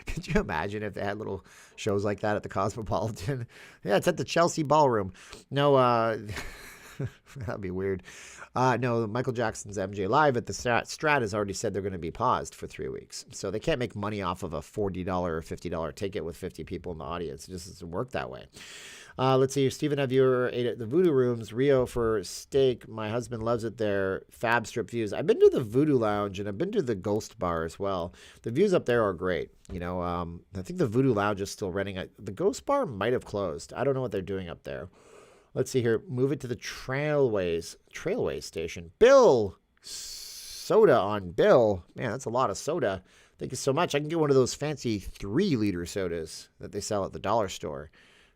Could you imagine if they had little shows like that at the Cosmopolitan? Yeah, it's at the Chelsea Ballroom. No, that'd be weird. No, Michael Jackson's MJ Live at the Strat has already said they're going to be paused for 3 weeks. So they can't make money off of a $40 or $50 ticket with 50 people in the audience. It just doesn't work that way. Let's see. Stephen, have you ever ate at the Voodoo Rooms? Rio for steak. My husband loves it there. Fab strip views. I've been to the Voodoo Lounge, and I've been to the Ghost Bar as well. The views up there are great. I think the Voodoo Lounge is still running. The Ghost Bar might have closed. I don't know what they're doing up there. Let's see here. Move it to the Trailways station. Bill. Soda on Bill. Man, that's a lot of soda. Thank you so much. I can get one of those fancy 3-liter sodas that they sell at the dollar store.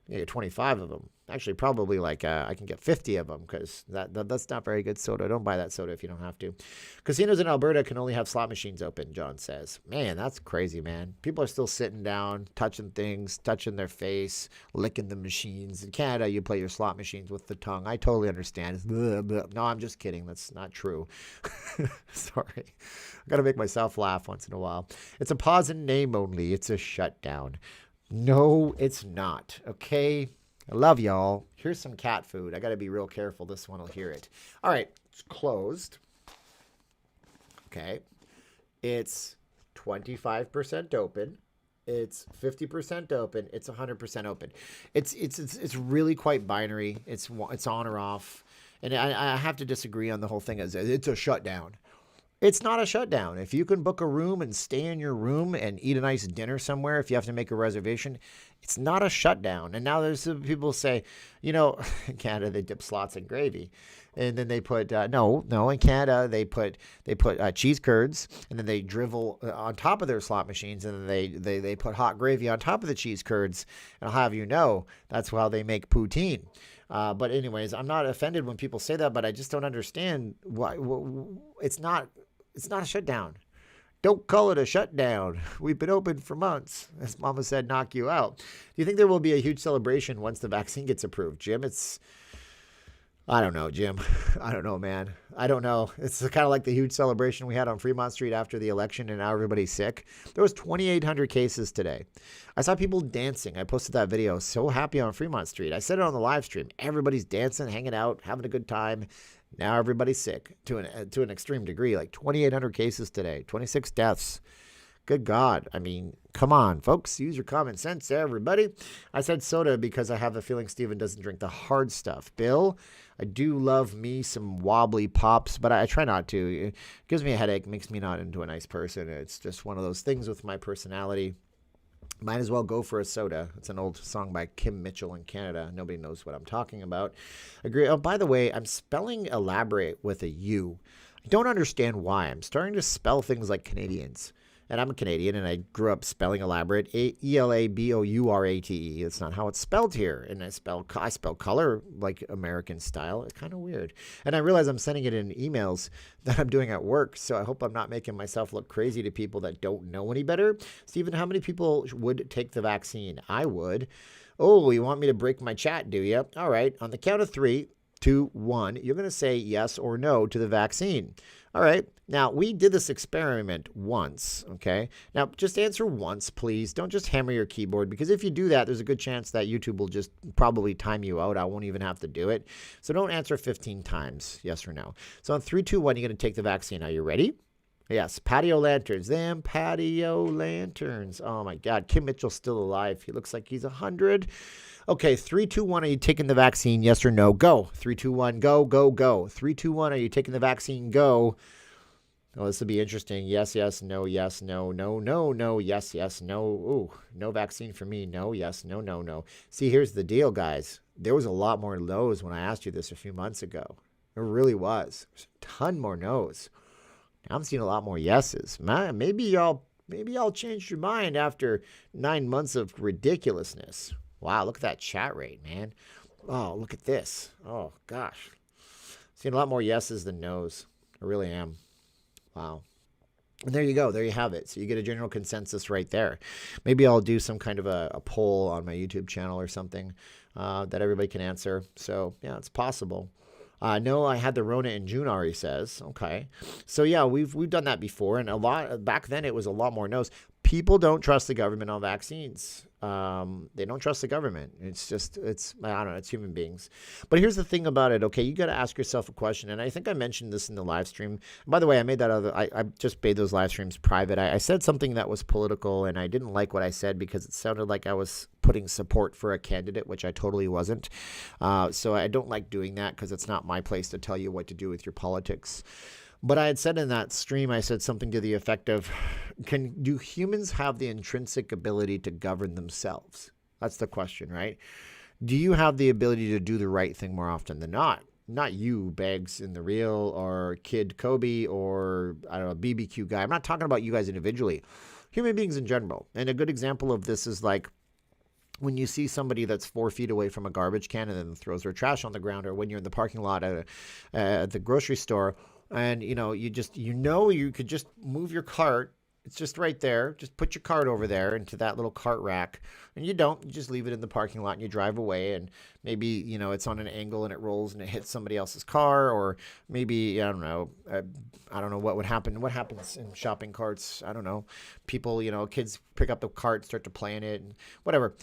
You get 25 of them. Actually, probably I can get 50 of them, because that's not very good soda. Don't buy that soda if you don't have to. Casinos in Alberta can only have slot machines open, John says. Man, that's crazy, man. People are still sitting down, touching things, touching their face, licking the machines. In Canada, you play your slot machines with the tongue. I totally understand. It's blah, blah. No, I'm just kidding. That's not true. Sorry. I got to make myself laugh once in a while. It's a pause in name only. It's a shutdown. No, it's not. Okay? I love y'all. Here's some cat food. I got to be real careful. This one will hear it. All right. It's closed. Okay. It's 25% open. It's 50% open. It's 100% open. It's really quite binary. It's on or off. And I have to disagree on the whole thing as it's a shutdown. It's not a shutdown. If you can book a room and stay in your room and eat a nice dinner somewhere, if you have to make a reservation, it's not a shutdown. And now there's some people say, in Canada they dip slots in gravy, and then they put no in Canada they put cheese curds, and then they drivel on top of their slot machines, and then they put hot gravy on top of the cheese curds, and I'll have you know that's how they make poutine. But anyways, I'm not offended when people say that, but I just don't understand why it's not a shutdown. Don't call it a shutdown. We've been open for months. As Mama said, knock you out. Do you think there will be a huge celebration once the vaccine gets approved, Jim? I don't know, Jim. I don't know, man. I don't know. It's kind of like the huge celebration we had on Fremont Street after the election, and now everybody's sick. There was 2,800 cases today. I saw people dancing. I posted that video. So happy on Fremont Street. I said it on the live stream. Everybody's dancing, hanging out, having a good time. Now everybody's sick to an extreme degree. Like 2,800 cases today, 26 deaths. Good God. I mean, come on, folks. Use your common sense there, everybody. I said soda because I have a feeling Steven doesn't drink the hard stuff. Bill, I do love me some wobbly pops, but I try not to. It gives me a headache, makes me not into a nice person. It's just one of those things with my personality. Might as well go for a soda. It's an old song by Kim Mitchell in Canada. Nobody knows what I'm talking about. Agree. Oh, by the way, I'm spelling elaborate with a U. I don't understand why. I'm starting to spell things like Canadians. And I'm a Canadian, and I grew up spelling elaborate, Elabourate. It's not how it's spelled here. And I spell color like American style. It's kind of weird. And I realize I'm sending it in emails that I'm doing at work, so I hope I'm not making myself look crazy to people that don't know any better. Steven, how many people would take the vaccine? I would. Oh, you want me to break my chat, do you? All right. On the count of 3, 2, 1, you're going to say yes or no to the vaccine. All right. Now, we did this experiment once, okay? Now, just answer once, please. Don't just hammer your keyboard, because if you do that, there's a good chance that YouTube will just probably time you out. I won't even have to do it. So don't answer 15 times, yes or no. So on 3, 2, 1, you're going to take the vaccine. Are you ready? Yes, patio lanterns. Them patio lanterns. Oh, my God. Kim Mitchell's still alive. He looks like he's 100. Okay, 3, 2, 1, are you taking the vaccine? Yes or no? Go. 3, 2, 1, go, go, go. 3, 2, 1, are you taking the vaccine? Go. Oh, this will be interesting. Yes, yes, no, yes, no, no, no, no, yes, yes, no. Ooh, no vaccine for me. No, yes, no, no, no. See, here's the deal, guys. There was a lot more no's when I asked you this a few months ago. There really was. There's a ton more no's. Now I'm seeing a lot more yeses. Man, maybe y'all changed your mind after 9 months of ridiculousness. Wow, look at that chat rate, man. Oh, look at this. Oh, gosh. Seeing a lot more yeses than nos. I really am. Wow. And there you go. There you have it. So you get a general consensus right there. Maybe I'll do some kind of a poll on my YouTube channel or something that everybody can answer. So, yeah, it's possible. No, I had the Rona in June, Ari says. Okay. So, yeah, we've done that before. And back then it was a lot more no's. People don't trust the government on vaccines. They don't trust the government. I don't know, it's human beings. But here's the thing about it, okay? You got to ask yourself a question, and I think I mentioned this in the live stream. And by the way, I just made those live streams private. I said something that was political, and I didn't like what I said because it sounded like I was putting support for a candidate, which I totally wasn't. So I don't like doing that because it's not my place to tell you what to do with your politics. But I had said in that stream, I said something to the effect of, do humans have the intrinsic ability to govern themselves? That's the question, right? Do you have the ability to do the right thing more often than not? Not you, Bags in the Real, or Kid Kobe, or, I don't know, BBQ Guy. I'm not talking about you guys individually. Human beings in general. And a good example of this is like when you see somebody that's 4 feet away from a garbage can and then throws their trash on the ground, or when you're in the parking lot at the grocery store, and, you could just move your cart. It's just right there. Just put your cart over there into that little cart rack. And you don't. You just leave it in the parking lot and you drive away. And maybe, it's on an angle and it rolls and it hits somebody else's car. Or maybe, I don't know. I don't know what would happen. What happens in shopping carts? I don't know. People, kids pick up the cart, start to play in it, and whatever.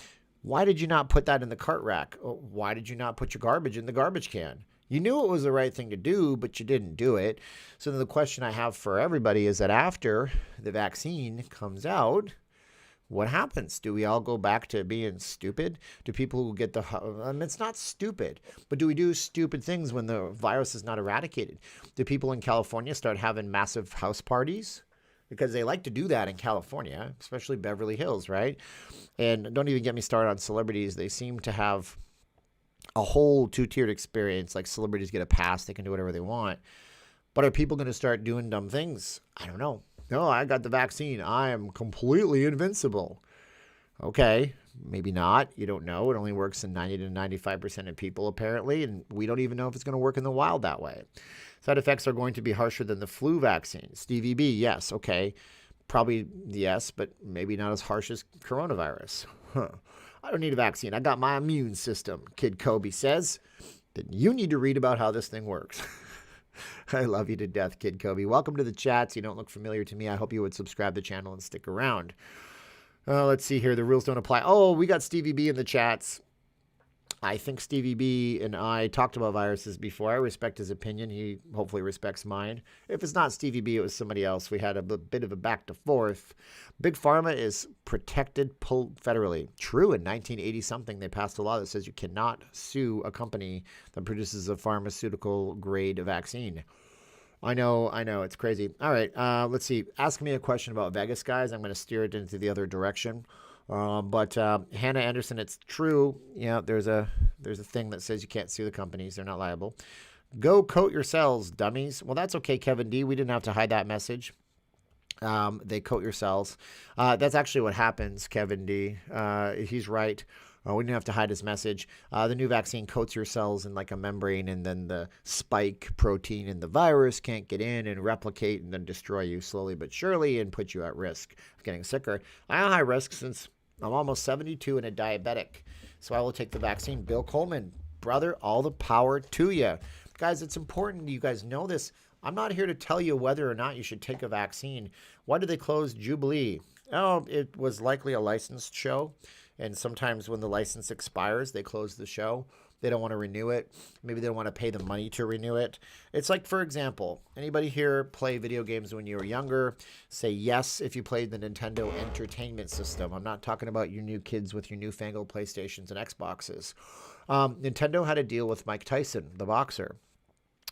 Why did you not put that in the cart rack? Why did you not put your garbage in the garbage can? You knew it was the right thing to do, but you didn't do it. So then the question I have for everybody is that after the vaccine comes out, what happens? Do we all go back to being stupid? Do people who get it's not stupid, but do we do stupid things when the virus is not eradicated? Do people in California start having massive house parties? Because they like to do that in California, especially Beverly Hills, right? And don't even get me started on celebrities. They seem to have a whole two-tiered experience. Like celebrities get a pass. They can do whatever they want. But are people going to start doing dumb things? I don't know. No, I got the vaccine. I am completely invincible. Okay, maybe not. You don't know. It only works in 90 to 95% of people, apparently. And we don't even know if it's going to work in the wild that way. Side effects are going to be harsher than the flu vaccine. Stevie B, yes, okay. Probably yes, but maybe not as harsh as coronavirus. I don't need a vaccine. I got my immune system, Kid Kobe says. Then you need to read about how this thing works. I love you to death, Kid Kobe. Welcome to the chats. You don't look familiar to me. I hope you would subscribe to the channel and stick around. Let's see here. The rules don't apply. Oh, we got Stevie B in the chats. I think Stevie B and I talked about viruses before. I respect his opinion. He hopefully respects mine. If it's not Stevie B, it was somebody else. We had a bit of a back to forth. Big Pharma is protected federally. True, in 1980-something, they passed a law that says you cannot sue a company that produces a pharmaceutical-grade vaccine. I know, it's crazy. All right, let's see. Ask me a question about Vegas, guys. I'm going to steer it into the other direction. But Hannah Anderson, it's true. Yeah, there's a thing that says you can't sue the companies. They're not liable. Go coat yourselves, dummies. Well, that's okay, Kevin D. We didn't have to hide that message. They coat yourselves. That's actually what happens, Kevin D. He's right. We didn't have to hide his message. The new vaccine coats your cells in like a membrane, and then the spike protein in the virus can't get in and replicate and then destroy you slowly but surely and put you at risk of getting sicker. I'm at high risk since I'm almost 72 and a diabetic, so I will take the vaccine. Bill Coleman, brother, all the power to you. Guys, it's important you guys know this. I'm not here to tell you whether or not you should take a vaccine. Why did they close Jubilee? Oh, it was likely a licensed show. And sometimes when the license expires, they close the show. They don't want to renew it. Maybe they don't want to pay the money to renew it. It's like, for example, anybody here play video games when you were younger? Say yes if you played the Nintendo Entertainment System. I'm not talking about you new kids with your newfangled PlayStations and Xboxes. Nintendo had a deal with Mike Tyson, the boxer.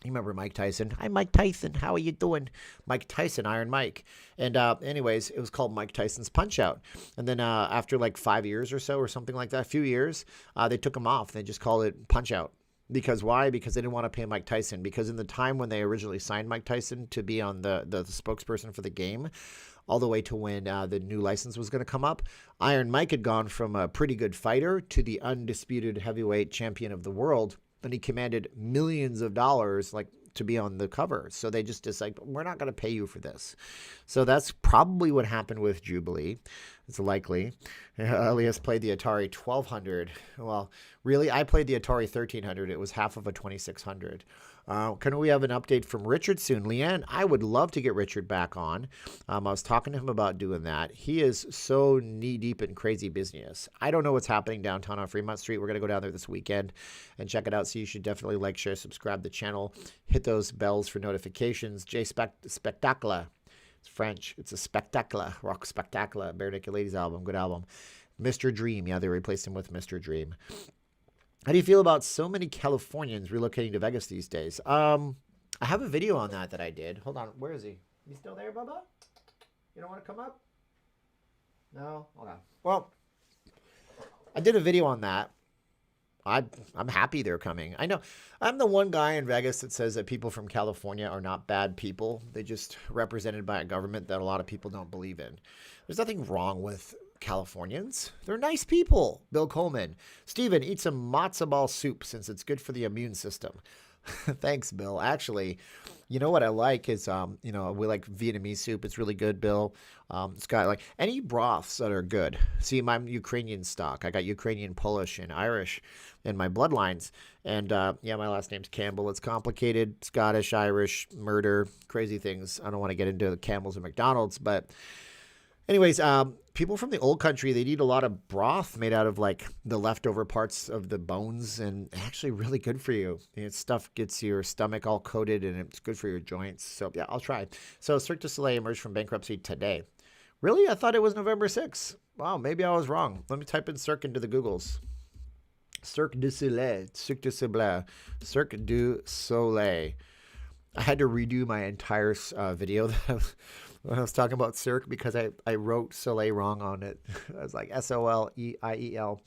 You remember Mike Tyson? Hi, Mike Tyson. How are you doing? Mike Tyson, Iron Mike. And anyways, it was called Mike Tyson's Punch-Out. And then after like 5 years or so or something like that, a few years, they took him off. They just called it Punch-Out. Because why? Because they didn't want to pay Mike Tyson. Because in the time when they originally signed Mike Tyson to be on the spokesperson for the game, all the way to when the new license was going to come up, Iron Mike had gone from a pretty good fighter to the undisputed heavyweight champion of the world. And he commanded millions of dollars, like, to be on the cover. So they just decided, we're not going to pay you for this. So that's probably what happened with Jubilee. It's likely. Elias played the Atari 1200. Well, really, I played the Atari 1300. It was half of a 2600. Can we have an update from Richard soon? Leanne, I would love to get Richard back on. I was talking to him about doing that. He is so knee-deep in crazy business. I don't know what's happening downtown on Fremont Street. We're going to go down there this weekend and check it out. So you should definitely like, share, subscribe to the channel. Hit those bells for notifications. Spectacular. It's French. It's a Spectacular. Rock Spectacular. Bare Naked Ladies album. Good album. Mr. Dream. Yeah, they replaced him with Mr. Dream. How do you feel about so many Californians relocating to Vegas these days? I have a video on that I did. Hold on. Where is he? You still there, Bubba? You don't want to come up? No? Hold on. Well, I did a video on that. I'm happy they're coming. I know I'm the one guy in Vegas that says that people from California are not bad people. They're just represented by a government that a lot of people don't believe in. There's nothing wrong with Californians. They're nice people. Bill Coleman. Steven, eat some matzo ball soup since it's good for the immune system. Thanks, Bill. Actually, you know what I like is, we like Vietnamese soup. It's really good, Bill. It's got like any broths that are good. See, I'm Ukrainian stock. I got Ukrainian, Polish, and Irish in my bloodlines. And my last name's Campbell. It's complicated. Scottish, Irish, murder, crazy things. I don't want to get into the Campbell's and McDonald's, but Anyways, people from the old country, they eat a lot of broth made out of like the leftover parts of the bones, and actually really good for you. Stuff gets your stomach all coated, and it's good for your joints. So yeah, I'll try. So Cirque du Soleil emerged from bankruptcy today. Really? I thought it was November 6th. Wow, maybe I was wrong. Let me type in Cirque into the Googles. Cirque du Soleil, Cirque du Soleil, Cirque du Soleil. I had to redo my entire video when I was talking about Cirque because I wrote Soleil wrong on it. I was like Soleiel.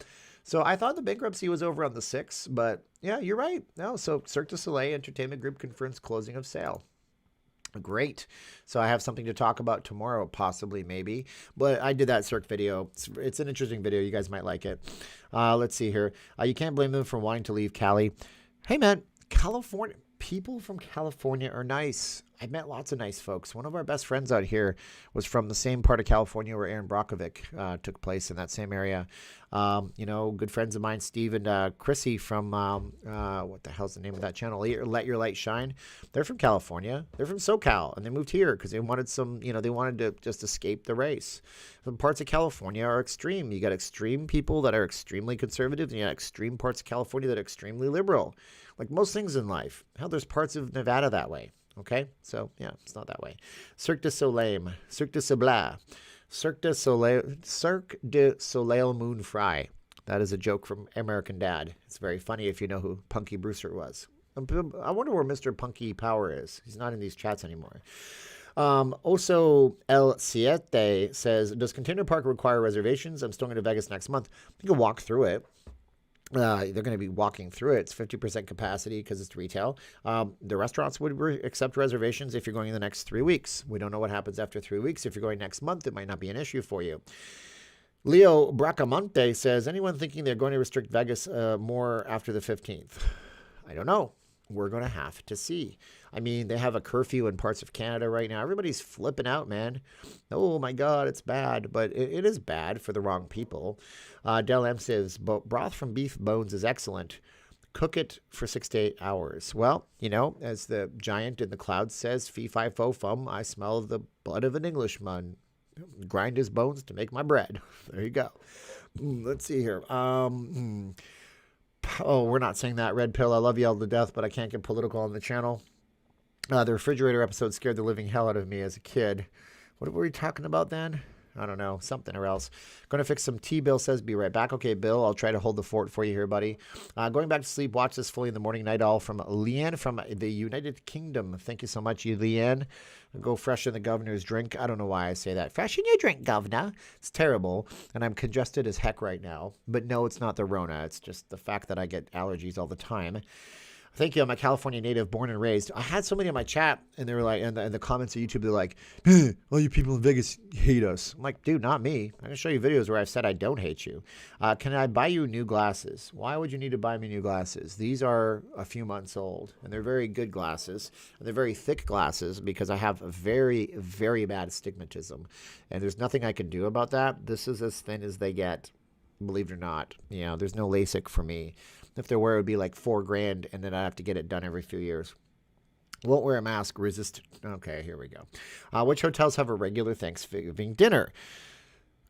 So I thought the bankruptcy was over on the 6th, but yeah, you're right. No, so Cirque du Soleil Entertainment Group confirms closing of sale. Great. So I have something to talk about tomorrow, possibly, maybe. But I did that Cirque video. It's an interesting video. You guys might like it. Let's see here. You can't blame them for wanting to leave Cali. Hey, man, California. People from California are nice. I've met lots of nice folks. One of our best friends out here was from the same part of California where Aaron Brockovich took place, in that same area. Good friends of mine, Steve and Chrissy from, what the hell's the name of that channel? Let Your Light Shine. They're from California. They're from SoCal, and they moved here because they wanted they wanted to just escape the race. Some parts of California are extreme. You got extreme people that are extremely conservative, and you got extreme parts of California that are extremely liberal. Like most things in life. Hell, there's parts of Nevada that way. Okay? So, yeah, it's not that way. Cirque du Soleil. Cirque du Soleil. Cirque du Soleil. Cirque du Soleil Moon Fry. That is a joke from American Dad. It's very funny if you know who Punky Brewster was. I wonder where Mr. Punky Power is. He's not in these chats anymore. Oso El Siete says, does Container Park require reservations? I'm still going to Vegas next month. You can walk through it. They're going to be walking through it. It's 50% capacity because it's retail. The restaurants would accept reservations if you're going in the next 3 weeks. We don't know what happens after 3 weeks. If you're going next month, it might not be an issue for you. Leo Bracamonte says, anyone thinking they're going to restrict Vegas more after the 15th? I don't know. We're going to have to see. I mean, they have a curfew in parts of Canada right now. Everybody's flipping out, man. Oh, my God, it's bad. But it is bad for the wrong people. Del M says, broth from beef bones is excellent. Cook it for 6 to 8 hours. Well, as the giant in the clouds says, fee, fi, fo, fum, I smell the blood of an Englishman. Grind his bones to make my bread. There you go. Let's see here. Oh, we're not saying that. Red Pill, I love you all to death, but I can't get political on the channel. The refrigerator episode scared the living hell out of me as a kid. What were we talking about then? I don't know. Something or else. Going to fix some tea. Bill says, be right back. Okay, Bill, I'll try to hold the fort for you here, buddy. Going back to sleep. Watch this fully in the morning. Night all from Leanne from the United Kingdom. Thank you so much, you Leanne. Go freshen the governor's drink. I don't know why I say that. Freshen your drink, governor. It's terrible. And I'm congested as heck right now. But no, it's not the Rona. It's just the fact that I get allergies all the time. Thank you. I'm a California native, born and raised. I had somebody in my chat, and they were like, in the comments of YouTube, they're like, all you people in Vegas hate us. I'm like, dude, not me. I can show you videos where I've said I don't hate you. Can I buy you new glasses? Why would you need to buy me new glasses? These are a few months old, and they're very good glasses. And they're very thick glasses because I have a very, very bad astigmatism. And there's nothing I can do about that. This is as thin as they get, believe it or not. There's no LASIK for me. If there were, it would be like $4,000, and then I'd have to get it done every few years. Won't wear a mask, resist. Okay, here we go. Which hotels have a regular Thanksgiving dinner?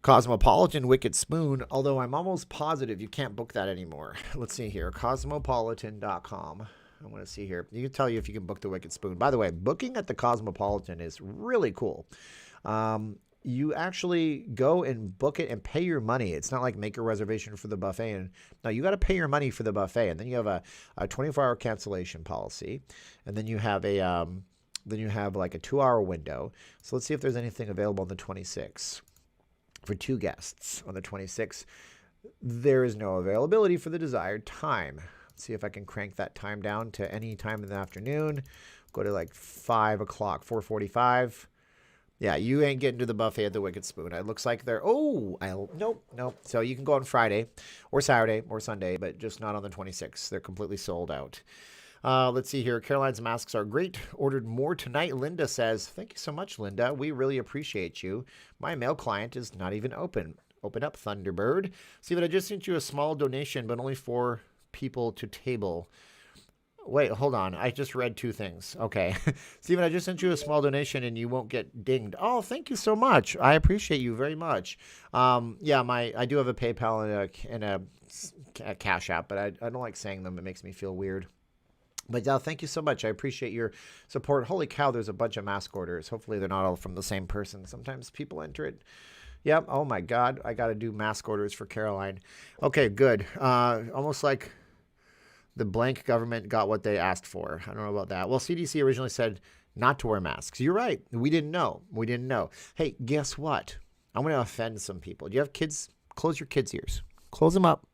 Cosmopolitan, Wicked Spoon, although I'm almost positive you can't book that anymore. Let's see here. Cosmopolitan.com. I want to see here. You can tell you if you can book the Wicked Spoon. By the way, booking at the Cosmopolitan is really cool. You actually go and book it and pay your money. It's not like make a reservation for the buffet. And no, you got to pay your money for the buffet. And then you have a 24-hour cancellation policy. And then you have like a 2-hour window. So let's see if there's anything available on the 26th for 2 guests on the 26th. There is no availability for the desired time. Let's see if I can crank that time down to any time in the afternoon. Go to like 5 o'clock, 4:45. Yeah, you ain't getting to the buffet at the Wicked Spoon. It looks like they're, nope. So you can go on Friday or Saturday or Sunday, but just not on the 26th. They're completely sold out. Let's see here. Caroline's masks are great. Ordered more tonight. Linda says, thank you so much, Linda. We really appreciate you. My mail client is not even open. Open up, Thunderbird. See, but I just sent you a small donation, but only 4 people to table. Wait, hold on. I just read two things. Okay. Steven, I just sent you a small donation and you won't get dinged. Oh, thank you so much. I appreciate you very much. Yeah, I do have a PayPal and a Cash App, but I don't like saying them. It makes me feel weird. But thank you so much. I appreciate your support. Holy cow, there's a bunch of mask orders. Hopefully they're not all from the same person. Sometimes people enter it. Yep. Oh my God. I got to do mask orders for Caroline. Okay, good. Almost like the blank government got what they asked for. I don't know about that. Well, CDC originally said not to wear masks. You're right. We didn't know. We didn't know. Hey, guess what? I'm going to offend some people. Do you have kids? Close your kids' ears. Close them up.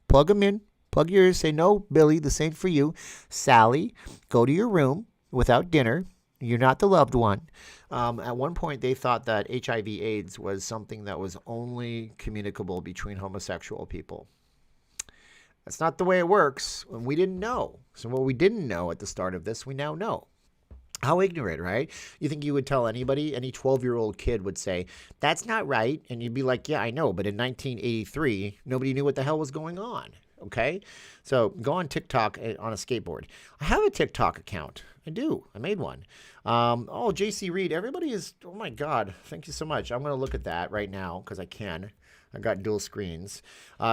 Plug them in. Plug your ears. Say, no, Billy, the same for you. Sally, go to your room without dinner. You're not the loved one. At one point, they thought that HIV/AIDS was something that was only communicable between homosexual people. That's not the way it works. And we didn't know. So what we didn't know at the start of this, we now know. How ignorant, right? You think you would tell anybody, any 12-year-old kid would say, that's not right. And you'd be like, yeah, I know. But in 1983, nobody knew what the hell was going on. Okay? So go on TikTok on a skateboard. I have a TikTok account. I do. I made one. Oh, JC Reed. Everybody is, oh my God. Thank you so much. I'm going to look at that right now because I can. I got dual screens.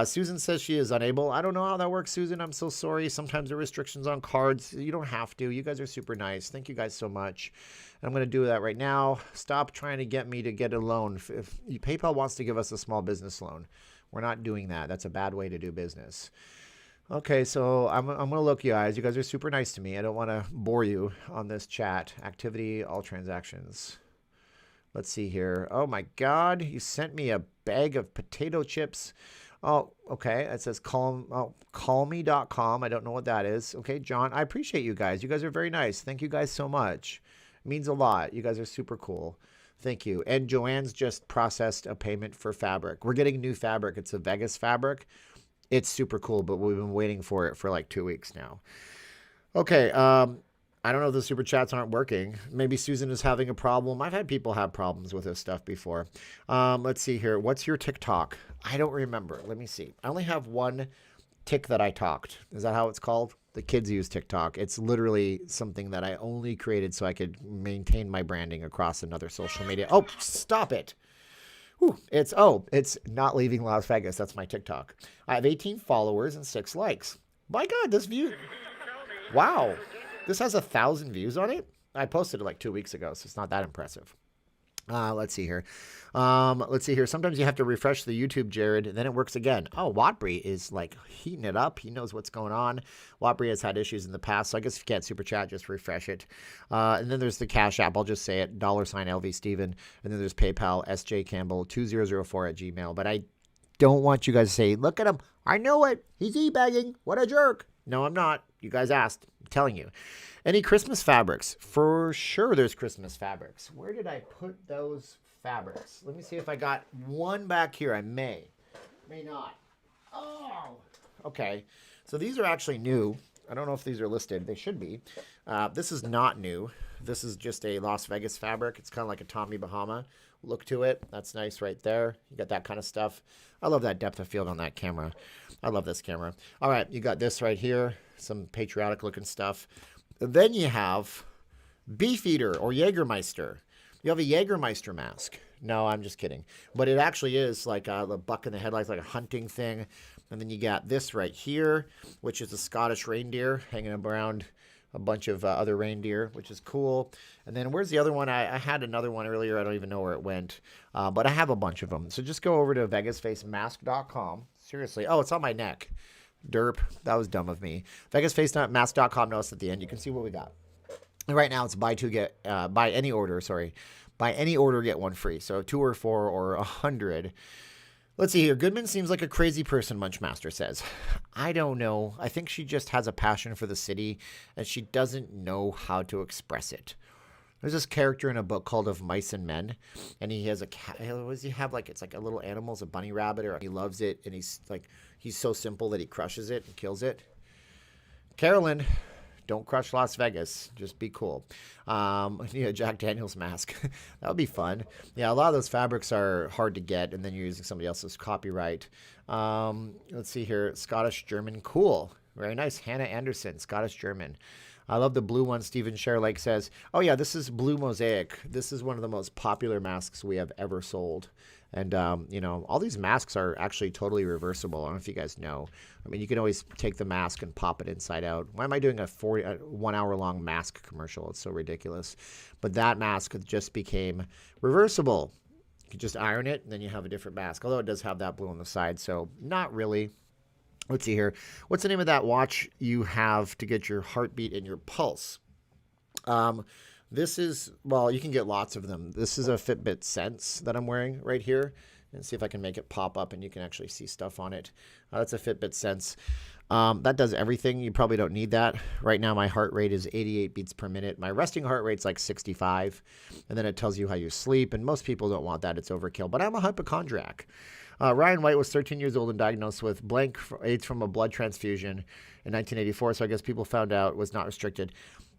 Susan says she is unable. I don't know how that works, Susan. I'm so sorry. Sometimes there are restrictions on cards. You don't have to. You guys are super nice. Thank you guys so much. I'm going to do that right now. Stop trying to get me to get a loan. If PayPal wants to give us a small business loan, we're not doing that. That's a bad way to do business. Okay, so I'm going to look, you guys. You guys are super nice to me. I don't want to bore you on this chat. Activity, all transactions. Let's see here. Oh, my God. You sent me a bag of potato chips. Oh, okay. It says callme.com. I don't know what that is. Okay, John, I appreciate you guys. You guys are very nice. Thank you guys so much. It means a lot. You guys are super cool. Thank you. And Joanne's just processed a payment for fabric. We're getting new fabric. It's a Vegas fabric. It's super cool, but we've been waiting for it for like 2 weeks now. Okay, I don't know if the super chats aren't working. Maybe Susan is having a problem. I've had people have problems with this stuff before. Let's see here. What's your TikTok? I don't remember. Let me see. I only have one tick that I talked. Is that how it's called? The kids use TikTok. It's literally something that I only created so I could maintain my branding across another social media. Oh, stop it. Whew. It's not leaving Las Vegas. That's my TikTok. I have 18 followers and 6 likes. My God, this view. Wow. This has 1,000 views on it. I posted it like 2 weeks ago, so it's not that impressive. Let's see here. Sometimes you have to refresh the YouTube, Jared, and then it works again. Oh, Watbury is like heating it up. He knows what's going on. Watbury has had issues in the past, so I guess if you can't super chat, just refresh it. And then there's the Cash App. I'll just say it, $LV Steven. And then there's PayPal, SJ Campbell, 2004 at Gmail. But I don't want you guys to say, look at him. I know it. He's e-bagging. What a jerk. No, I'm not. You guys asked. I'm telling you. Any Christmas fabrics? For sure there's Christmas fabrics. Where did I put those fabrics? Let me see if I got one back here. I may not. Oh, okay. So these are actually new. I don't know if these are listed. They should be. This is not new. This is just a Las Vegas fabric. It's kind of like a Tommy Bahama look to it. That's nice right there. You got that kind of stuff. I love that depth of field on that camera. I love this camera. All right, you got this right here. Some patriotic looking stuff. Then you have Beefeater or Jägermeister. You have a Jägermeister mask. No, I'm just kidding. But it actually is like the buck in the headlights, like a hunting thing. And then you got this right here, which is a Scottish reindeer hanging around a bunch of other reindeer, which is cool. And then where's the other one? I had another one earlier. I don't even know where it went. But I have a bunch of them. So just go over to vegasfacemask.com. Seriously. Oh, it's on my neck. Derp. That was dumb of me. vegasfacemask.com. Notice at the end. You can see what we got. And right now it's buy any order, get one free. So 2 or 4 or 100. Let's see here. Goodman seems like a crazy person, Munchmaster says. I don't know. I think she just has a passion for the city, and she doesn't know how to express it. There's this character in a book called Of Mice and Men, and he has a cat. What does he have? Like, it's like a little animal, it's a bunny rabbit, or he loves it, and he's so simple that he crushes it and kills it. Carolyn, don't crush Las Vegas. Just be cool. Jack Daniels mask. That would be fun. Yeah, a lot of those fabrics are hard to get, and then you're using somebody else's copyright. Let's see here. Scottish, German, cool. Very nice. Hannah Anderson, Scottish German. I love the blue one. Stephen Sherlake says, oh, yeah, this is Blue Mosaic. This is one of the most popular masks we have ever sold. And, you know, all these masks are actually totally reversible. I don't know if you guys know. I mean, you can always take the mask and pop it inside out. Why am I doing a 1 hour long mask commercial? It's so ridiculous. But that mask just became reversible. You can just iron it, and then you have a different mask. Although it does have that blue on the side, so not really. Let's see here. What's the name of that watch you have to get your heartbeat and your pulse? This is, well, you can get lots of them. This is a Fitbit Sense that I'm wearing right here. And see if I can make it pop up and you can actually see stuff on it. That's a Fitbit Sense. That does everything. You probably don't need that. Right now, my heart rate is 88 beats per minute. My resting heart rate's like 65. And then it tells you how you sleep. And most people don't want that. It's overkill. But I'm a hypochondriac. Ryan White was 13 years old and diagnosed with blank AIDS from a blood transfusion in 1984. So I guess people found out was not restricted.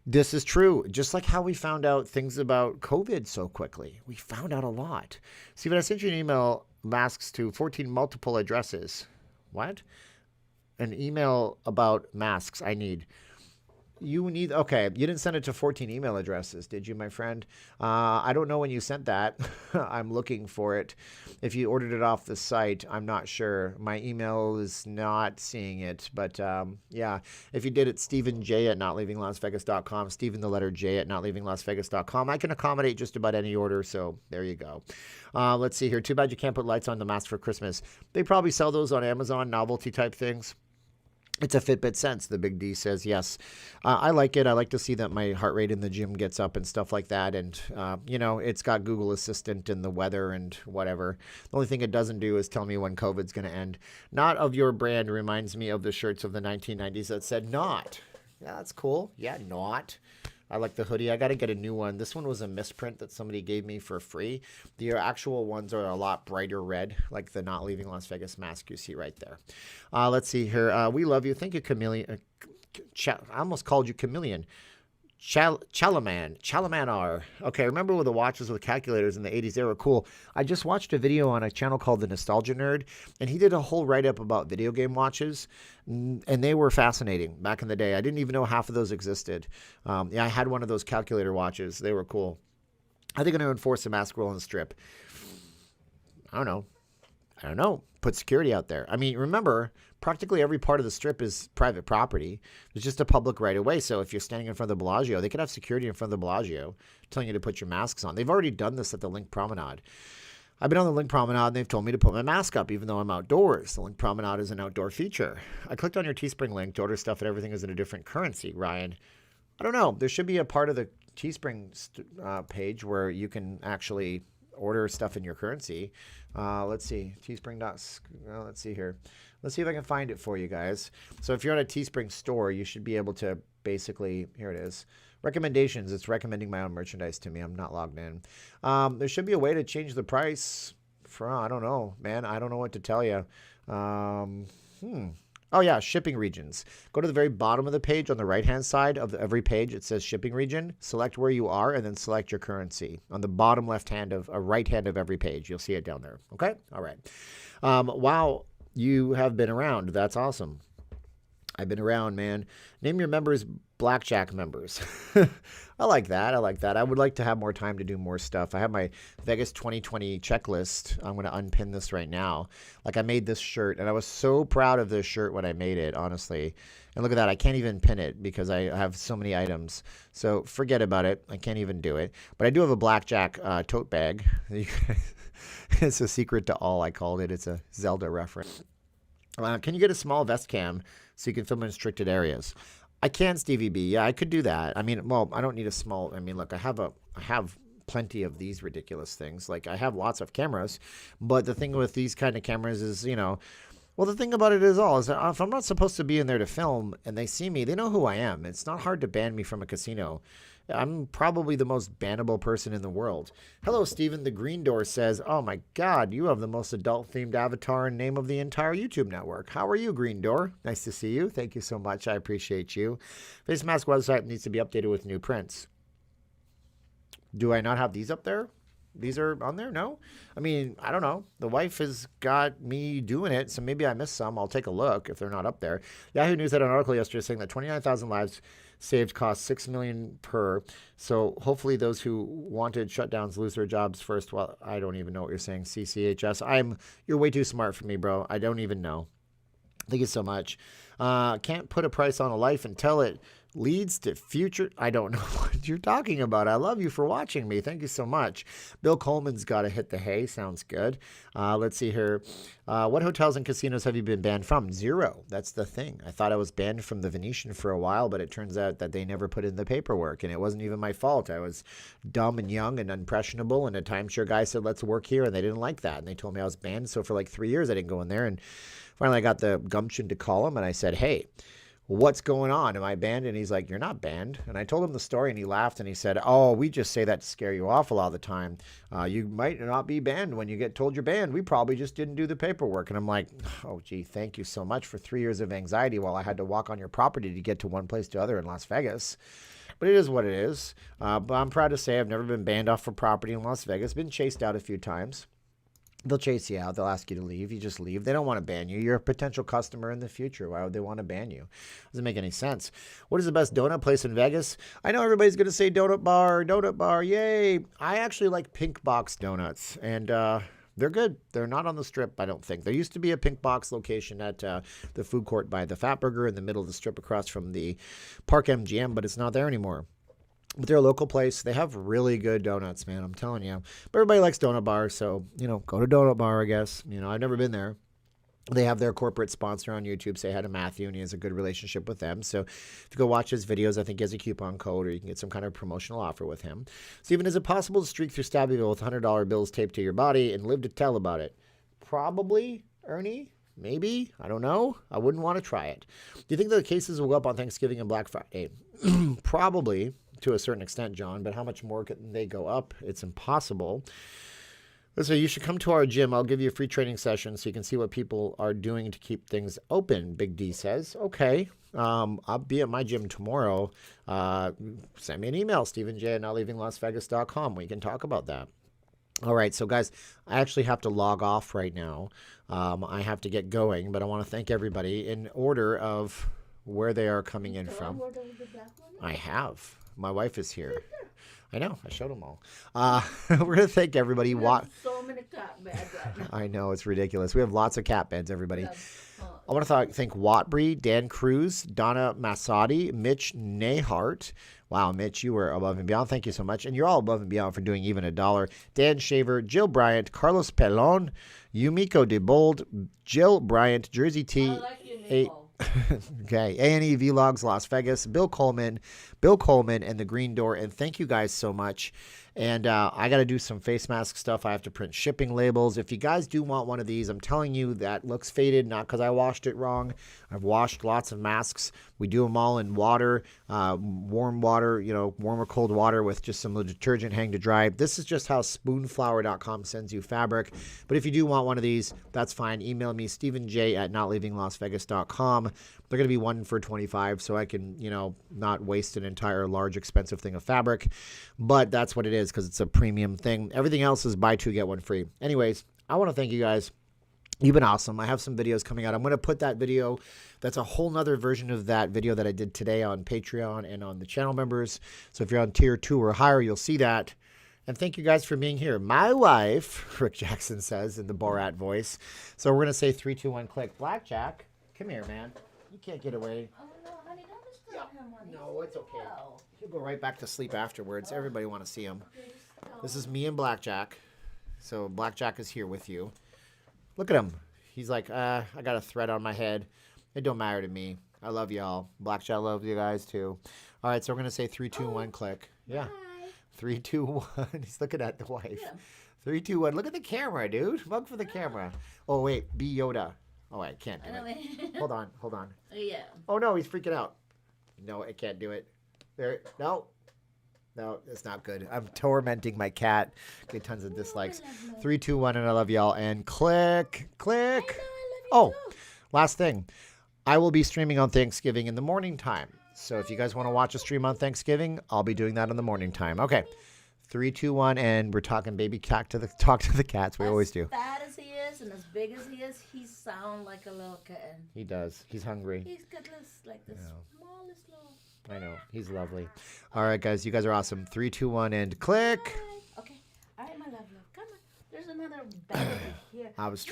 This is true. Just like how we found out things about COVID so quickly. We found out a lot. Steven, I sent you an email, masks to 14 multiple addresses. What? An email about masks I need. You need, okay, you didn't send it to 14 email addresses, did you, my friend? I don't know when you sent that. I'm looking for it. If you ordered it off the site, I'm not sure. My email is not seeing it, but yeah, if you did it, Stephen J at notleavinglasvegas.com, Stephen the letter J at notleavinglasvegas.com. I can accommodate just about any order, so there you go. Let's see here. Too bad you can't put lights on the mask for Christmas. They probably sell those on Amazon, novelty type things. It's a Fitbit Sense. The Big D says yes. I like it. I like to see that my heart rate in the gym gets up and stuff like that. And, you know, it's got Google Assistant and the weather and whatever. The only thing it doesn't do is tell me when COVID's going to end. Not of your brand reminds me of the shirts of the 1990s that said not. Yeah, that's cool. Yeah, not. I like the hoodie. I got to get a new one. This one was a misprint that somebody gave me for free. The actual ones are a lot brighter red, like the Not Leaving Las Vegas mask you see right there. Let's see here. We love you. Thank you, Chameleon. I almost called you Chameleon. Chalamanar. Okay, remember with the watches with calculators in the 80s? They were cool. I just watched a video on a channel called The Nostalgia Nerd, and he did a whole write-up about video game watches, and they were fascinating back in the day. I didn't even know half of those existed. Yeah, I had one of those calculator watches. They were cool. Are they going to enforce the mask rule on the strip? I don't know. Put security out there. I mean, remember, practically every part of the strip is private property. It's just a public right of way. So if you're standing in front of the Bellagio, they could have security in front of the Bellagio telling you to put your masks on. They've already done this at the Link Promenade. I've been on the Link Promenade and they've told me to put my mask up even though I'm outdoors. The Link Promenade is an outdoor feature. I clicked on your TeeSpring link to order stuff and everything is in a different currency, Ryan. I don't know. There should be a part of the TeeSpring page where you can actually order stuff in your currency. Let's see. Teespring. Let's see here. Let's see if I can find it for you guys. So if you're on a Teespring store, you should be able to basically, here it is. Recommendations. It's recommending my own merchandise to me. I'm not logged in. There should be a way to change the price for, I don't know, man. I don't know what to tell you. Oh, yeah, shipping regions. Go to the very bottom of the page on the right-hand side of every page. It says shipping region. Select where you are and then select your currency. On the bottom right hand of every page, you'll see it down there. Okay? All right. Wow, you have been around. That's awesome. I've been around, man. Name your members blackjack members. I like that. I would like to have more time to do more stuff. I have my Vegas 2020 checklist. I'm going to unpin this right now. Like I made this shirt and I was so proud of this shirt when I made it, honestly. And look at that. I can't even pin it because I have so many items. So forget about it. I can't even do it. But I do have a blackjack tote bag. It's a secret to all, I called it. It's a Zelda reference. Can you get a small vest cam so you can film in restricted areas? I can, Stevie B. Yeah, I could do that. I mean, well, I don't need a small. I mean, look, I have plenty of these ridiculous things. Like I have lots of cameras, but the thing with these kind of cameras is, you know, well, the thing about it is that if I'm not supposed to be in there to film and they see me, they know who I am. It's not hard to ban me from a casino. I'm probably the most bannable person in the world. Hello, Stephen. The Green Door says, oh my God, you have the most adult-themed avatar and name of the entire YouTube network. How are you, Green Door? Nice to see you. Thank you so much. I appreciate you. Face Mask website needs to be updated with new prints. Do I not have these up there? These are on there? No? I mean, I don't know. The wife has got me doing it, so maybe I missed some. I'll take a look if they're not up there. Yahoo News had an article yesterday saying that 29,000 lives saved cost $6 million per. So hopefully those who wanted shutdowns lose their jobs first. Well, I don't even know what you're saying. CCHS. You're way too smart for me, bro. I don't even know. Thank you so much. Can't put a price on a life until it leads to future. I don't know what you're talking about. I love you for watching me. Thank you so much. Bill Coleman's got to hit the hay. Sounds good. Let's see here. What hotels and casinos have you been banned from? 0. That's the thing. I thought I was banned from the Venetian for a while, but it turns out that they never put in the paperwork, and it wasn't even my fault. I was dumb and young and impressionable, and a timeshare guy said, let's work here, and they didn't like that, and they told me I was banned. So for like 3 years, I didn't go in there, and finally I got the gumption to call him, and I said, hey, what's going on? Am I banned? And he's like, you're not banned. And I told him the story, and he laughed, and he said, oh, we just say that to scare you off a lot of the time. You might not be banned when you get told you're banned. We probably just didn't do the paperwork. And I'm like, oh, gee, thank you so much for 3 years of anxiety while I had to walk on your property to get to one place to other in Las Vegas. But it is what it is. But I'm proud to say I've never been banned off for property in Las Vegas. Been chased out a few times. They'll chase you out. They'll ask you to leave. You just leave. They don't want to ban you. You're a potential customer in the future. Why would they want to ban you? Doesn't make any sense. What is the best donut place in Vegas? I know everybody's going to say donut bar, yay. I actually like Pink Box Donuts, and they're good. They're not on the Strip, I don't think. There used to be a Pink Box location at the food court by the Fat Burger in the middle of the Strip across from the Park MGM, but it's not there anymore. But they're a local place. They have really good donuts, man. I'm telling you. But everybody likes donut bars, so, go to donut bar, I guess. I've never been there. They have their corporate sponsor on YouTube. Say hi to Matthew, and he has a good relationship with them. So if you go watch his videos, I think he has a coupon code, or you can get some kind of promotional offer with him. Stephen, is it possible to streak through Stabbyville with $100 bills taped to your body and live to tell about it? Probably, Ernie. Maybe. I don't know. I wouldn't want to try it. Do you think that the cases will go up on Thanksgiving and Black Friday? Probably. To a certain extent, John, but how much more can they go up? It's impossible. So you should come to our gym. I'll give you a free training session so you can see what people are doing to keep things open, Big D says. Okay. I'll be at my gym tomorrow. Send me an email, stephenj@notleavinglasvegas.com. We can talk about that. All right, so guys, I actually have to log off right now. I have to get going, but I want to thank everybody in order of where they are coming in from. I have. My wife is here. I know. I showed them all. We're going to thank everybody. So many cat beds right now. I know. It's ridiculous. We have lots of cat beds, everybody. I want to thank Watbury, Dan Cruz, Donna Massotti, Mitch Nehart. Wow, Mitch, you were above and beyond. Thank you so much. And you're all above and beyond for doing even $1. Dan Shaver, Jill Bryant, Carlos Pelon, Yumiko DeBold, Jill Bryant, Jersey T. I like you, Nicole. Okay, A&E Vlogs Las Vegas, Bill Coleman, and the Green Door, and thank you guys so much. And I got to do some face mask stuff. I have to print shipping labels. If you guys do want one of these, I'm telling you that looks faded, not because I washed it wrong. I've washed lots of masks. We do them all in water, warm water, warm or cold water with just some detergent hang to dry. This is just how spoonflower.com sends you fabric. But if you do want one of these, that's fine. Email me, stephenj@notleavinglasvegas.com. They're going to be 1 for $25, so I can, not waste an entire large expensive thing of fabric. But that's what it is because it's a premium thing. Everything else is buy 2, get 1 free. Anyways, I want to thank you guys. You've been awesome. I have some videos coming out. I'm going to put that video. That's a whole nother version of that video that I did today on Patreon and on the channel members. So if you're on tier 2 or higher, you'll see that. And thank you guys for being here. My wife, Rick Jackson says in the Borat voice. So we're going to say 3, 2, 1, click. Blackjack, come here, man. You can't get away. Oh, no, honey, don't disturb him, honey. No, it's okay. He'll go right back to sleep afterwards. Everybody want to see him. This is me and Blackjack. So Blackjack is here with you. Look at him. He's like, I got a thread on my head. It don't matter to me. I love y'all. Blackjack loves you guys too. All right, so we're going to say 3, 2, 1, click. Yeah. Hi. 3, 2, 1. He's looking at the wife. Yeah. 3, 2, 1. Look at the camera, dude. Mug for the camera. Oh, wait. Be Yoda. Oh, I can't do it. Hold on. Yeah. Oh, no, he's freaking out. No, I can't do it. There. No, it's not good. I'm tormenting my cat. Get tons of dislikes. 3, 2, 1, and I love y'all. And click. I love you too. Last thing. I will be streaming on Thanksgiving in the morning time. So if you guys want to watch a stream on Thanksgiving, I'll be doing that in the morning time. Okay. 3, 2, 1, and we're talking baby talk to the cats. We always do. As fat as he is and as big as he is, he sounds like a little kitten. He does. He's hungry. He's got this smallest little. I know. He's lovely. All right, guys. You guys are awesome. 3, 2, 1, and click. Okay. All right, my love. Come on. There's another battery here. I was